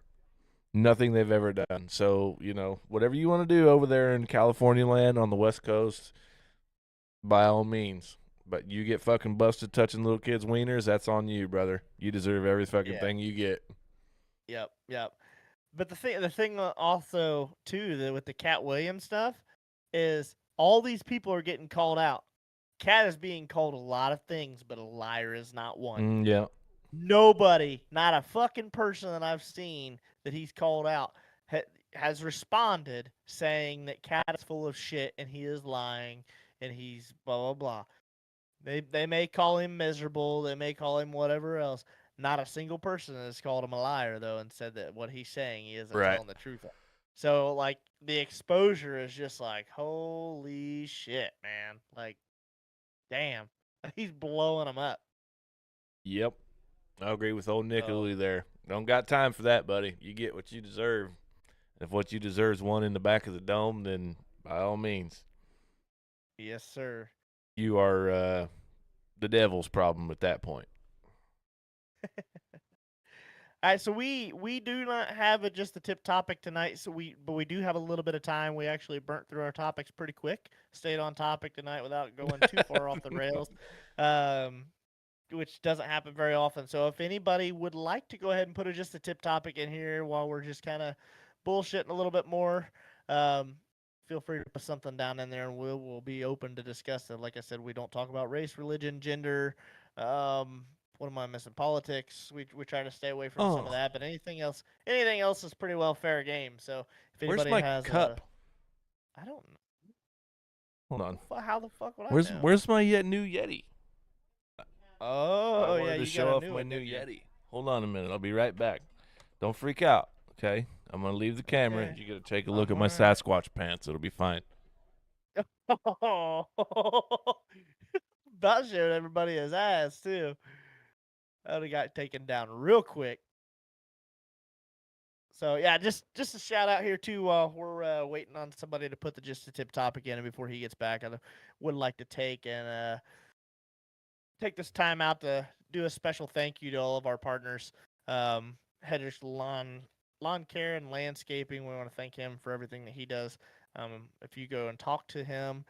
Nothing they've ever done. So, whatever you want to do over there in California land on the West Coast, by all means. But you get fucking busted touching little kids' wieners, that's on you, brother. You deserve every fucking thing you get. Yep. But the thing also too with the Cat Williams stuff is all these people are getting called out. Cat is being called a lot of things, but a liar is not one. Yeah. Nobody, not a fucking person that I've seen that he's called out has responded saying that Cat is full of shit and he is lying and he's blah, blah, blah. They may call him miserable. They may call him whatever else. Not a single person has called him a liar, though, and said that what he's saying he isn't telling the truth. So, like, the exposure is just like, holy shit, man. Like, damn. He's blowing them up. Yep. I agree with old Nick Ooley there. Don't got time for that, buddy. You get what you deserve. If what you deserve is one in the back of the dome, then by all means. Yes, sir. You are the devil's problem at that point. All right, so we do not have just a tip topic tonight, but we do have a little bit of time. We actually burnt through our topics pretty quick. Stayed on topic tonight without going too far off the rails, which doesn't happen very often. So if anybody would like to go ahead and put just a tip topic in here while we're just kind of bullshitting a little bit more, feel free to put something down in there, and we'll be open to discuss it. Like I said, we don't talk about race, religion, gender. What am I missing? Politics. We try to stay away from some of that, but anything else is pretty well fair game. So if anybody has cup? I don't know. Hold on. How the fuck would I know? Where's my new Yeti? Oh, I wanted to show off my new Yeti. Hold on a minute. I'll be right back. Don't freak out, okay? I'm gonna leave the camera. Okay. You gotta take a look at my Sasquatch pants. It'll be fine. About showed everybody his ass too. That would have got taken down real quick. So yeah, just a shout out here too. We're waiting on somebody to put just a tip topic in, and before he gets back, I would like to take this time out to do a special thank you to all of our partners. Hedges Lawn Care and Landscaping. We want to thank him for everything that he does. If you go and talk to him,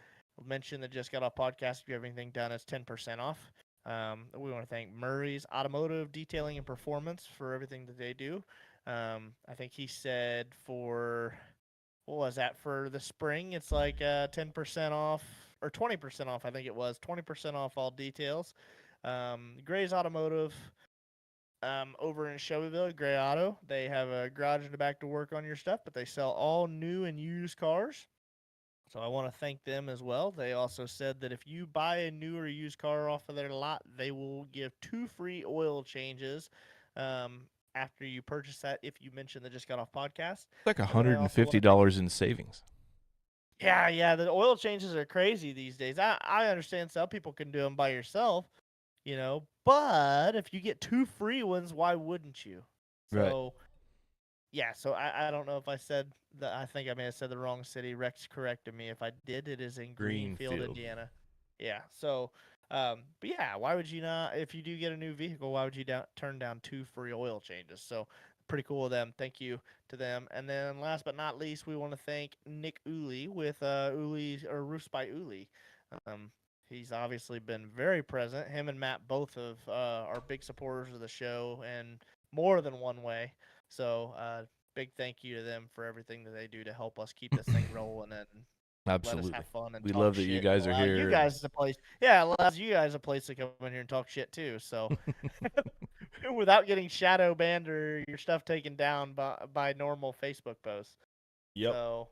mention that Just Got Off Podcast. If you have anything done, it's 10% off. We want to thank Murray's Automotive Detailing and Performance for everything that they do. I think he said for, what was that, for the spring? It's like 10% off or 20% off. I think it was 20% off all details. Gray's Automotive, over in Shelbyville, Gray Auto. They have a garage in the back to work on your stuff, but they sell all new and used cars. So I want to thank them as well. They also said that if you buy a new or used car off of their lot, they will give 2 free oil changes after you purchase that if you mention the Just Got Off podcast. It's like $150 in savings. Yeah, the oil changes are crazy these days. I understand some people can do them by yourself, but if you get 2 free ones, why wouldn't you? So, yeah, so I don't know if I said that. I think I may have said the wrong city. Rex corrected me if I did. It is in Greenfield, Indiana. Yeah, so, but yeah, why would you not, if you do get a new vehicle, why would you turn down 2 free oil changes? So, pretty cool of them. Thank you to them. And then last but not least, we want to thank Nick Ooley with Roofs by Ooley. He's obviously been very present. Him and Matt both are big supporters of the show in more than one way. So big thank you to them for everything that they do to help us keep this thing rolling and Absolutely. let us have fun and we talk love that shit you guys are here. You guys a place, yeah, it allows you guys a place to come in here and talk shit too. So without getting shadow banned or your stuff taken down by normal Facebook posts. Yep. So,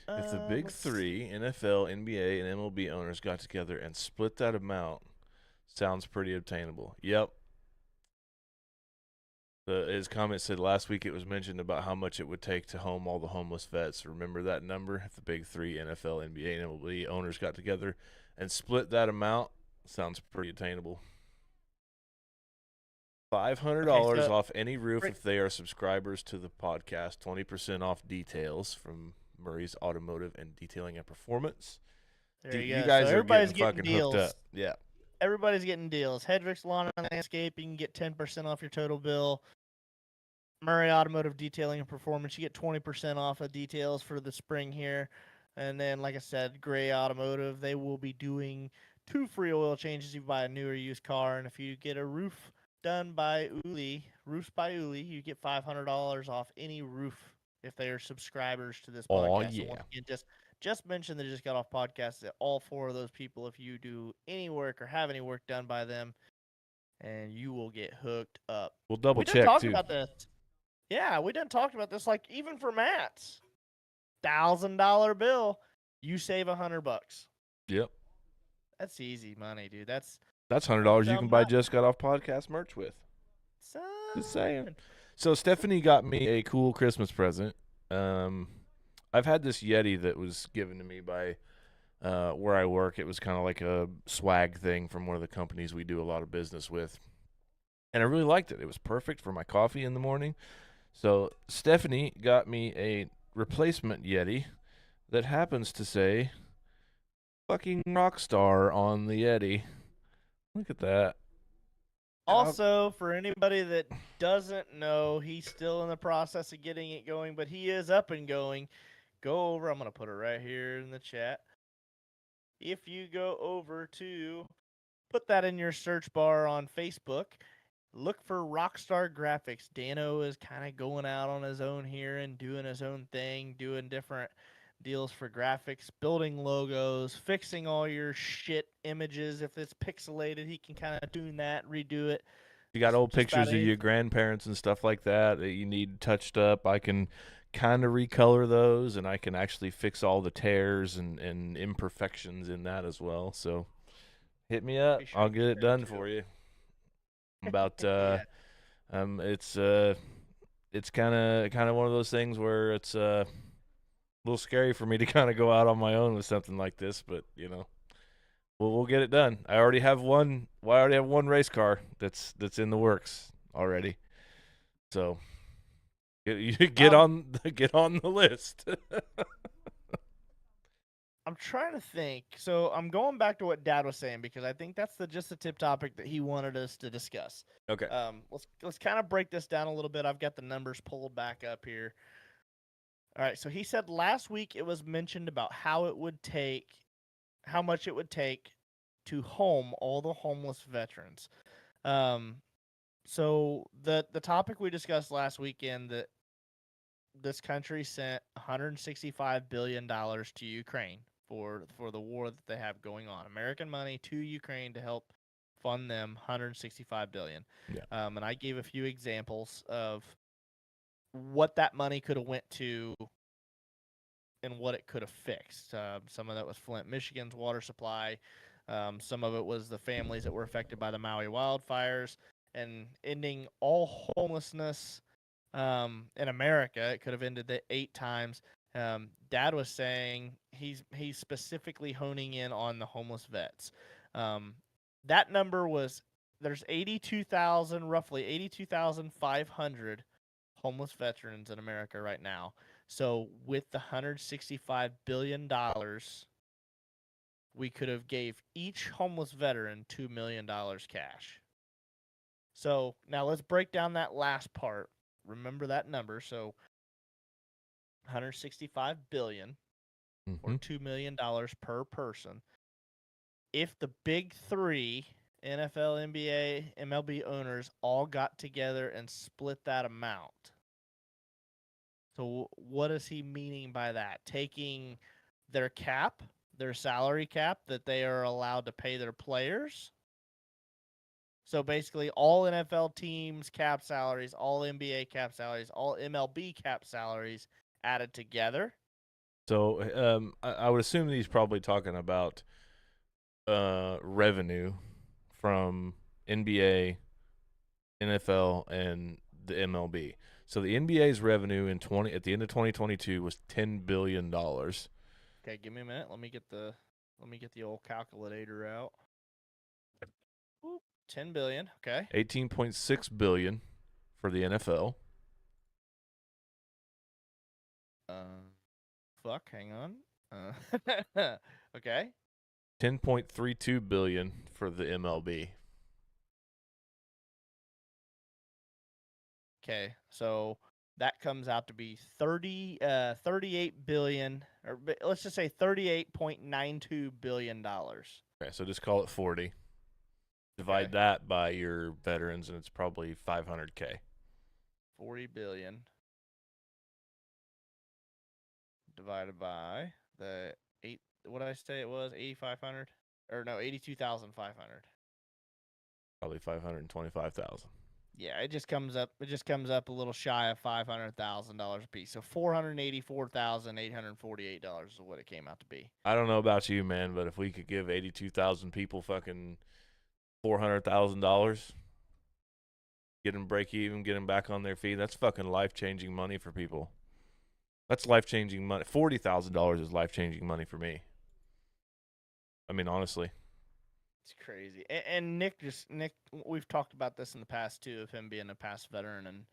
if the big three, NFL, NBA, and MLB owners got together and split that amount, sounds pretty obtainable. Yep. His comment said last week it was mentioned about how much it would take to home all the homeless vets. Remember that number? If the big three, NFL, NBA, and MLB owners got together and split that amount, sounds pretty attainable. $500 off any roof if they are subscribers to the podcast. 20% off details from Murray's Automotive and Detailing and Performance. There you go. You guys so are getting fucking deals. hooked up. Yeah. Everybody's getting deals. Hedrick's Lawn and Landscape, you can get 10% off your total bill. Murray Automotive Detailing and Performance, you get 20% off of details for the spring here. And then, like I said, Gray Automotive, they will be doing 2 free oil changes if you buy a new or used car. And if you get a roof done by Ooley, Roofs by Ooley, you get $500 off any roof if they are subscribers to this podcast. Oh, yeah. So once again, just mention that Just Got Off podcast that all 4 of those people, if you do any work or have any work done by them, and you will get hooked up. We'll double check too. About this. Yeah, we done talked about this. Like even for Matt's $1,000 bill, you save $100. Yep. That's easy money, dude. That's $100 you can buy Just Got Off podcast merch with. Just saying. So Stephanie got me a cool Christmas present. I've had this Yeti that was given to me by where I work. It was kind of like a swag thing from one of the companies we do a lot of business with. And I really liked it. It was perfect for my coffee in the morning. So Stephanie got me a replacement Yeti that happens to say fucking Rockstar on the Yeti. Look at that. Also, for anybody that doesn't know, he's still in the process of getting it going, but he is up and going. Go over, I'm going to put it right here in the chat. If you go over to, put that in your search bar on Facebook, look for Rockstar Graphics. Dano is kind of going out on his own here and doing his own thing, doing different deals for graphics, building logos, fixing all your shit images. If it's pixelated, he can kind of tune that, redo it. You got old pictures of your grandparents and stuff like that that you need touched up. I can kind of recolor those, and I can actually fix all the tears and imperfections in that as well. So hit me up. Sure I'll get it done for you. About it's kind of one of those things where it's a little scary for me to kind of go out on my own with something like this, but we'll get it done. I already have one. Well, I already have one race car that's in the works already. So get on the list. I'm trying to think. So I'm going back to what Dad was saying because I think that's just the tip topic that he wanted us to discuss. Okay. Let's kind of break this down a little bit. I've got the numbers pulled back up here. All right. So he said last week it was mentioned about how much it would take to home all the homeless veterans. So the topic we discussed last weekend, that this country sent $165 billion to Ukraine for the war that they have going on. American money to Ukraine to help fund them, $165 billion. Yeah. And I gave a few examples of what that money could have went to and what it could have fixed. Some of that was Flint, Michigan's water supply. Some of it was the families that were affected by the Maui wildfires and ending all homelessness in America. It could have ended it 8 times. Dad was saying he's specifically honing in on the homeless vets. That number was, there's 82,000, roughly 82,500 homeless veterans in America right now. So with the $165 billion, we could have gave each homeless veteran $2 million cash. So now let's break down that last part. Remember that number. So $165 billion or $2 million per person. If the big three, NFL, NBA, MLB owners, all got together and split that amount. So what is he meaning by that? Taking their cap, their salary cap that they are allowed to pay their players? So basically all NFL teams cap salaries, all NBA cap salaries, all MLB cap salaries added together. So I would assume that he's probably talking about revenue from NBA, NFL, and the MLB. So the NBA's revenue at the end of 2022 was $10 billion. Okay, give me a minute. Let me get the old calculator out. Whoop, 10 billion. Okay. 18.6 billion for the NFL. Hang on. Okay. 10.32 billion for the MLB. Okay, so that comes out to be 38 billion, or let's just say $38.92 billion. Okay, so just call it 40. Divide that by your veterans, and it's probably 500K. 40 billion divided by the what did I say it was? 8,500? Or no, 82,500. Probably 525,000. Yeah, it just comes up a little shy of $500,000 a piece. So $484,848 is what it came out to be. I don't know about you, man, but if we could give 82,000 people fucking $400,000, get them break even, get them back on their feet, that's fucking life-changing money for people. That's life-changing money. $40,000 is life-changing money for me. I mean, honestly. It's crazy. And Nick, we've talked about this in the past too, of him being a past veteran and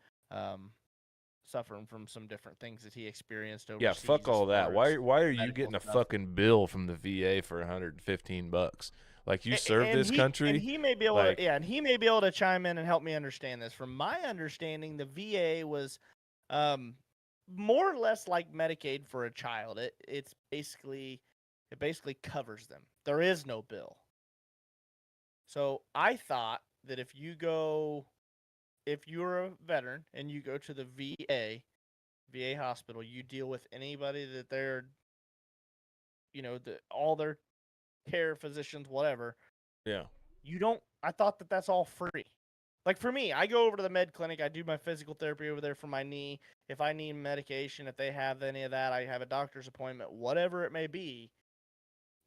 suffering from some different things that he experienced overseas. Yeah, fuck all that. Why are you getting a fucking bill from the VA for $115? Like, you serve this country. And he may be able to, and he may be able to chime in and help me understand this. From my understanding, the VA was more or less like Medicaid for a child. It basically covers them. There is no bill. So I thought that if you're a veteran and you go to the VA hospital, you deal with anybody that they're, all their care, physicians, whatever. Yeah. I thought that that's all free. Like for me, I go over to the med clinic. I do my physical therapy over there for my knee. If I need medication, if they have any of that, I have a doctor's appointment, whatever it may be.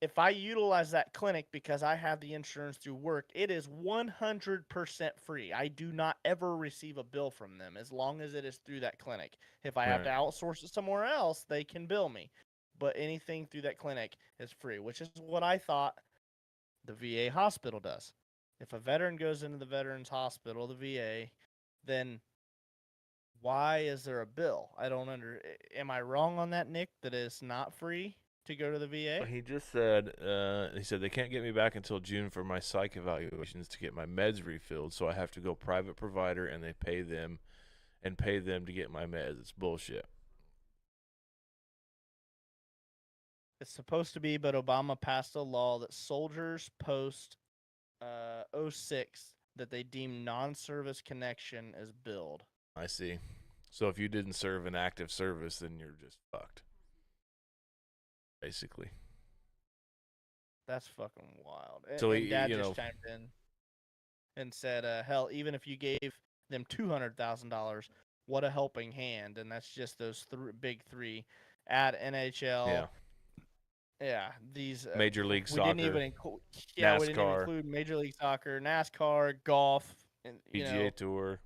If I utilize that clinic because I have the insurance through work, it is 100% free. I do not ever receive a bill from them as long as it is through that clinic. If I have to outsource it somewhere else, they can bill me. But anything through that clinic is free, which is what I thought the VA hospital does. If a veteran goes into the Veterans Hospital, the VA, then why is there a bill? Am I wrong on that, Nick, that it's not free to go to the VA? He just said, they can't get me back until June for my psych evaluations to get my meds refilled, so I have to go private provider and they pay them to get my meds. It's bullshit. It's supposed to be, but Obama passed a law that soldiers post '06 that they deem non-service connection as billed. I see. So if you didn't serve an active service, then you're just fucked. Basically. That's fucking wild. So and Dad just chimed in and said, hell, even if you gave them $200,000, what a helping hand. And that's just those big three. Add NHL. Yeah, these Major League Soccer. We didn't even include Major League Soccer, NASCAR, golf, and PGA Tour.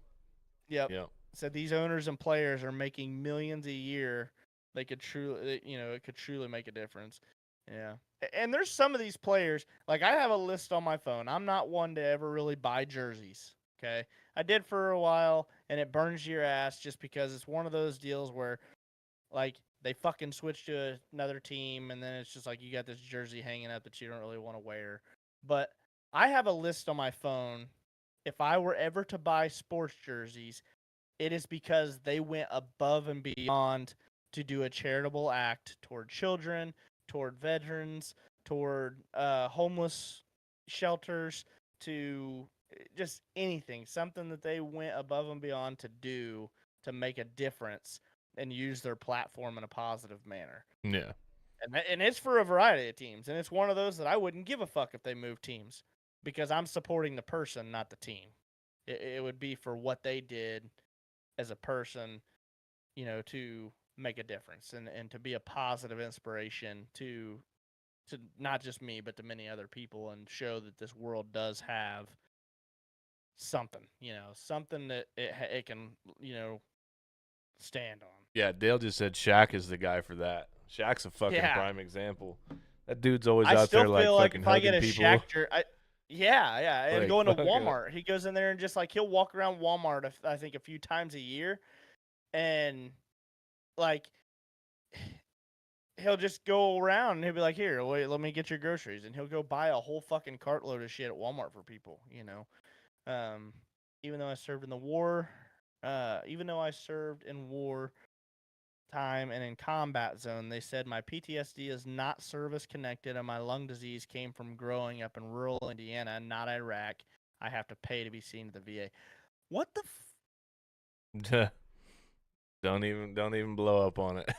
Yep. So these owners and players are making millions a year. They could truly, it could truly make a difference. Yeah. And there's some of these players, like I have a list on my phone. I'm not one to ever really buy jerseys. Okay. I did for a while, and it burns your ass just because it's one of those deals where, like, they fucking switch to another team, and then it's just like you got this jersey hanging up that you don't really want to wear. But I have a list on my phone. If I were ever to buy sports jerseys, it is because they went above and beyond to do a charitable act toward children, toward veterans, toward homeless shelters, to just anything. Something that they went above and beyond to do to make a difference and use their platform in a positive manner. Yeah. And it's for a variety of teams. And it's one of those that I wouldn't give a fuck if they move teams because I'm supporting the person, not the team. It would be for what they did as a person, to make a difference and to be a positive inspiration to not just me, but to many other people, and show that this world does have something, something that it can, stand on. Yeah, Dale just said Shaq is the guy for that. Shaq's a fucking prime example. That dude's always out there like fucking hugging people. And like, going to Walmart. He goes in there and just like he'll walk around Walmart, I think, a few times a year, and like he'll just go around and he'll be like, "Here, wait, let me get your groceries," and he'll go buy a whole fucking cartload of shit at Walmart for people. Even though I served in the war, time and in combat zone, they said my PTSD is not service connected and my lung disease came from growing up in rural Indiana, not Iraq. I have to pay to be seen at the VA. What the Don't even blow up on it.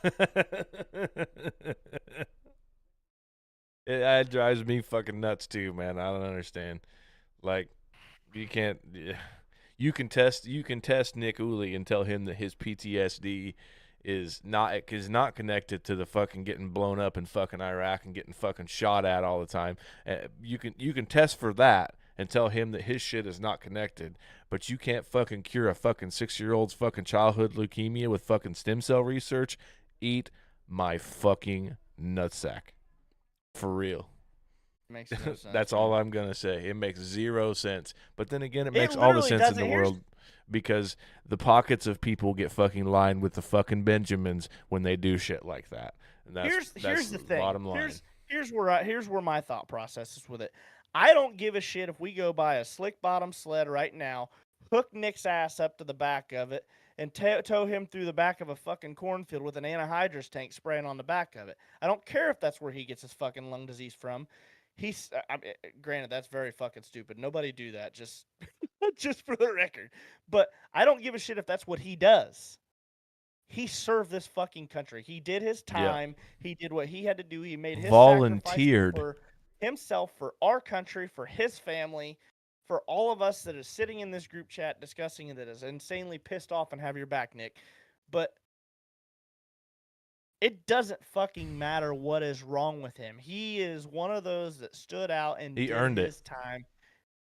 It drives me fucking nuts too, man. I don't understand. Like, you can test Nick Ooley and tell him that his PTSD is not connected to the fucking getting blown up in fucking Iraq and getting fucking shot at all the time. You can test for that and tell him that his shit is not connected, but you can't fucking cure a fucking 6-year-old's fucking childhood leukemia with fucking stem cell research. Eat my fucking nutsack. For real. Makes no sense. That's all I'm gonna say. It makes zero sense. But then again, it makes all the sense in the world because the pockets of people get fucking lined with the fucking Benjamins when they do shit like that. And that's the thing. Bottom line. Here's where my thought process is with it. I don't give a shit if we go buy a slick bottom sled right now, hook Nick's ass up to the back of it, and tow him through the back of a fucking cornfield with an anhydrous tank spraying on the back of it. I don't care if that's where he gets his fucking lung disease from. Granted, that's very fucking stupid. Nobody do that, just for the record. But I don't give a shit if that's what he does. He served this fucking country. He did his time. Yeah. He did what he had to do. He made his volunteered for himself, for our country, for his family, for all of us that is sitting in this group chat discussing it, that is insanely pissed off and have your back, Nick. But it doesn't fucking matter what is wrong with him. He is one of those that stood out and he earned his time.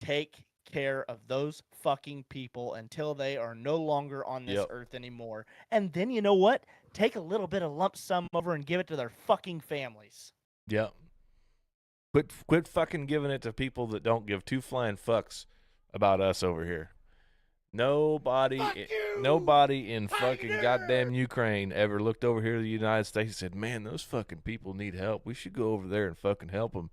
Take care of those fucking people until they are no longer on this earth anymore. And then you know what? Take a little bit of lump sum over and give it to their fucking families. Yep. Quit fucking giving it to people that don't give two flying fucks about us over here. Nobody in fucking goddamn Ukraine ever looked over here to the United States and said, man, those fucking people need help. We should go over there and fucking help them.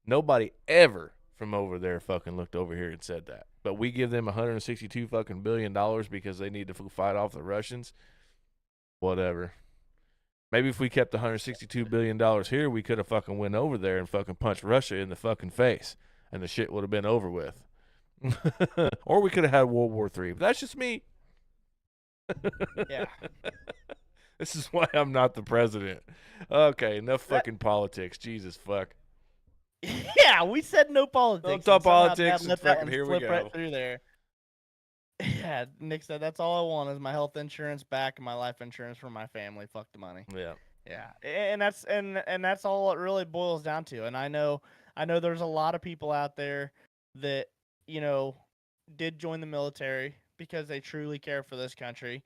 Nobody ever from over there fucking looked over here and said that. But we give them $162 fucking billion because they need to fight off the Russians. Whatever. Maybe if we kept $162 billion here, we could have fucking went over there and fucking punched Russia in the fucking face, and the shit would have been over with. Or we could have had World War III. But that's just me. Yeah. This is why I'm not the president. Okay, enough fucking politics. Jesus fuck. Yeah, we said no politics. Don't talk politics and fucking here we go. Right through there. Yeah, Nick said that's all I want is my health insurance back and my life insurance for my family. Fuck the money. Yeah. Yeah, and that's all it really boils down to. And I know there's a lot of people out there that did join the military because they truly care for this country,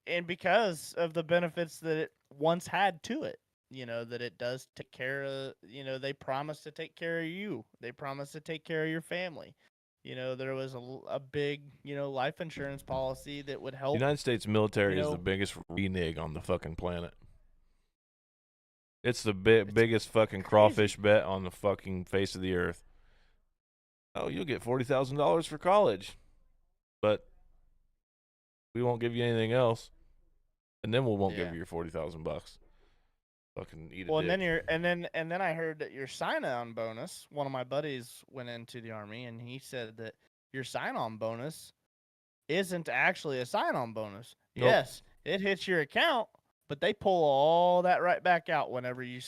and because of the benefits that it once had to it. That it does take care of. They promise to take care of you. They promise to take care of your family. There was a big, life insurance policy that would help. The United States military is the biggest reneg on the fucking planet. It's the biggest fucking crawfish bet on the fucking face of the earth. Oh, you'll get $40,000 for college, but we won't give you anything else, and then we won't give you your $40,000. Fucking eat a well, dick. and then I heard that your sign-on bonus. One of my buddies went into the Army, and he said that your sign-on bonus isn't actually a sign-on bonus. Nope. Yes, it hits your account, but they pull all that right back out whenever you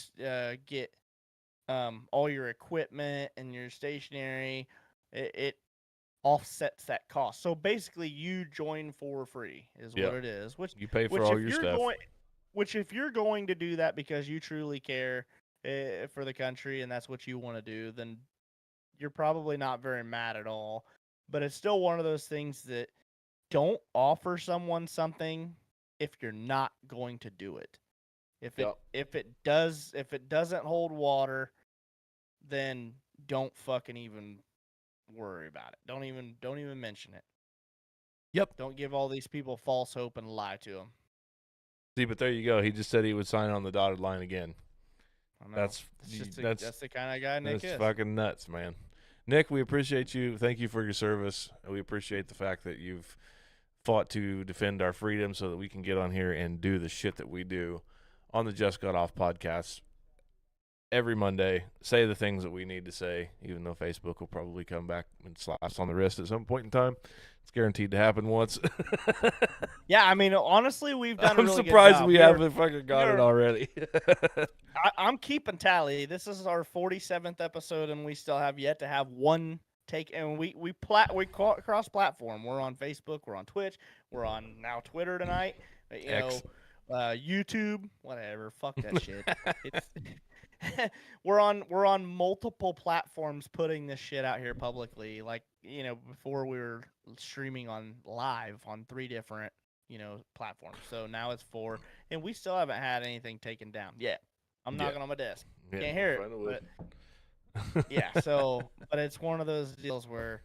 get all your equipment and your stationery. It offsets that cost. So basically, you join for free is what it is. Which you pay for all your stuff. Which, if you're going to do that because you truly care for the country and that's what you want to do, then you're probably not very mad at all. But it's still one of those things that don't offer someone something if you're not going to do it. If it doesn't hold water, then don't fucking even worry about it. Don't even mention it. Yep. Don't give all these people false hope and lie to them. See, but there you go. He just said he would sign on the dotted line again. That's the kind of guy Nick is. That's fucking nuts, man. Nick, we appreciate you. Thank you for your service. We appreciate the fact that you've fought to defend our freedom so that we can get on here and do the shit that we do on the Just Got Off podcast every Monday. Say the things that we need to say, even though Facebook will probably come back and slap us on the wrist at some point in time. It's guaranteed to happen once. Yeah, I mean, honestly, we've done a really good surprised job. we haven't fucking got it already. I'm keeping tally. This is our 47th episode, and we still have yet to have one take. And we cross-platform. We're on Facebook. We're on Twitch. We're on now Twitter tonight. YouTube. Whatever. Fuck that shit. We're on multiple platforms putting this shit out here publicly. Like, before we were streaming on live on 3 different, platforms. So now it's 4, and we still haven't had anything taken down yet. I'm knocking on my desk. Can't hear it. But, yeah. So, but it's one of those deals where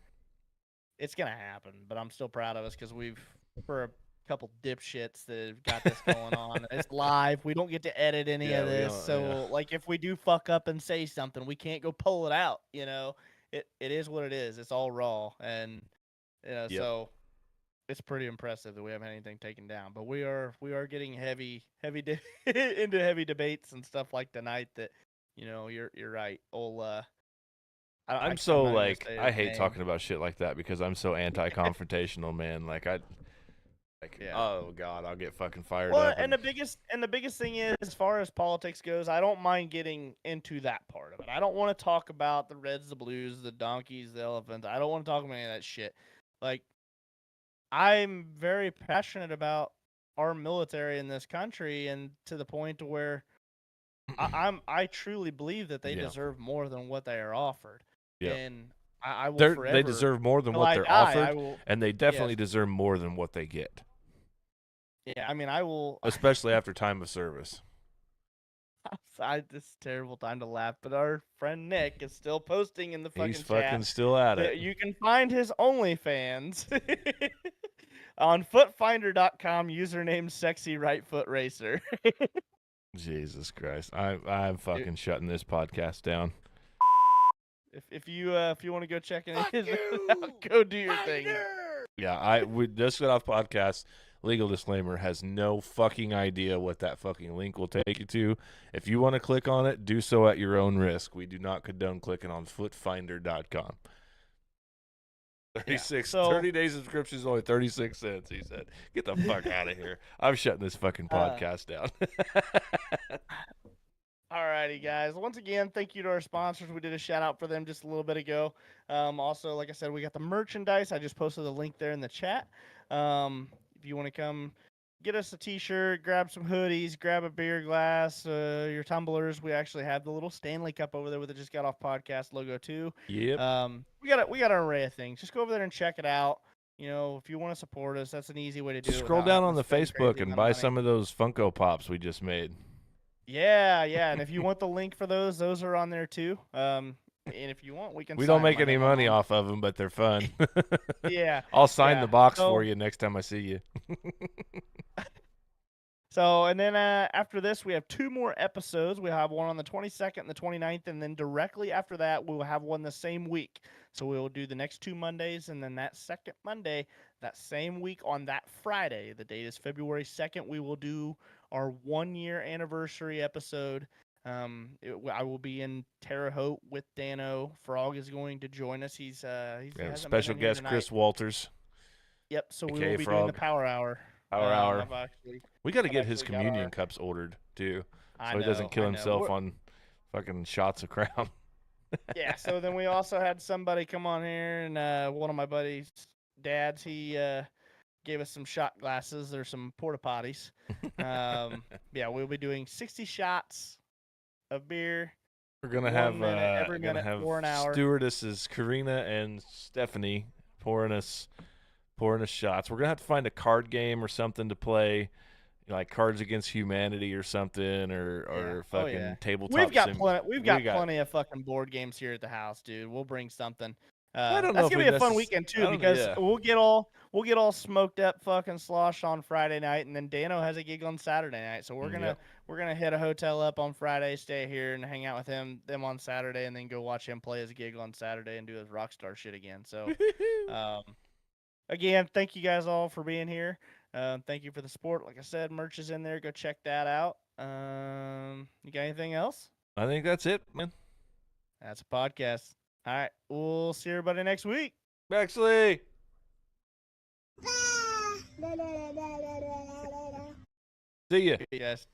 it's gonna happen. But I'm still proud of us because for a couple dipshits that have got this going on. It's live. We don't get to edit any of this. So, like, if we do fuck up and say something, we can't go pull it out. It is what it is. It's all raw, and so it's pretty impressive that we haven't had anything taken down. But we are getting heavy into heavy debates and stuff like tonight. That you're right. I hate talking about shit like that because I'm so anti-confrontational, man. Oh God, I'll get fucking fired up. And the biggest thing is, as far as politics goes, I don't mind getting into that part of it. I don't want to talk about the Reds, the Blues, the donkeys, the elephants. I don't want to talk about any of that shit. Like, I'm very passionate about our military in this country, and to the point to where I truly believe that they deserve more than what they are offered. Yeah. And I will forever. They deserve more than what they're offered, and they definitely deserve more than what they get. Yeah, I mean, I will. Especially after time of service. This is a terrible time to laugh, but our friend Nick is still posting in the fucking chat. He's fucking still at it. You can find his OnlyFans on footfinder.com, username sexy right foot racer. Jesus Christ. I'm fucking shutting this podcast down. If you want to go check it out, go do your thing. Yeah, we just got off podcast. Legal disclaimer, has no fucking idea what that fucking link will take you to. If you want to click on it, do so at your own risk. We do not condone clicking on footfinder.com. 30 days subscription is only 36 cents, he said. Get the fuck out of here. I'm shutting this fucking podcast down. Alrighty, guys. Once again, thank you to our sponsors. We did a shout out for them just a little bit ago. Also, like I said, we got the merchandise. I just posted the link there in the chat. If you want to come get us a t-shirt, grab some hoodies, grab a beer glass, your tumblers. We actually have the little Stanley Cup over there with the Just Got Off podcast logo too. Yep. We got an array of things. Just go over there and check it out. You know, if you want to support us, that's an easy way to do it. Scroll down on the Facebook and buy some of those Funko Pops we just made. Yeah, and if you want the link for those are on there too. And if you want, we can. We don't make any money off of them, but they're fun. Yeah, I'll sign the box for you next time I see you. So, and then after this, we have 2 more episodes. We have one on the 22nd and the 29th, and then directly after that, we'll have one the same week. So we will do the next 2 Mondays, and then that second Monday, that same week on that Friday, the date is February 2nd, we will do our 1-year anniversary episode. I will be in Terre Haute with Dano. Frog is going to join us. He's special guest Chris Walters. Yep, so we AKA will be Frog. doing the Power Hour. Hour. We got to get his communion cups ordered too, so he doesn't kill himself on fucking shots of Crown. Yeah. So then we also had somebody come on here, and one of my buddies' dads, he gave us some shot glasses or some porta potties. Yeah, we'll be doing 60 shots of beer. We're gonna have every minute for an hour. Stewardesses Karina and Stephanie pouring us shots. We're gonna have to find a card game or something to play, like Cards Against Humanity or something, or fucking tabletop. We've got plenty of fucking board games here at the house, dude. We'll bring something. I don't know. That's gonna be a fun weekend too, because we'll get all smoked up fucking slosh on Friday night, and then Dano has a gig on Saturday night. So we're gonna hit a hotel up on Friday, stay here, and hang out with them on Saturday, and then go watch him play his gig on Saturday and do his rock star shit again. So, again, thank you guys all for being here. Thank you for the support. Like I said, merch is in there. Go check that out. You got anything else? I think that's it, man. That's a podcast. All right. We'll see everybody next week. Bexley. See ya. See you guys.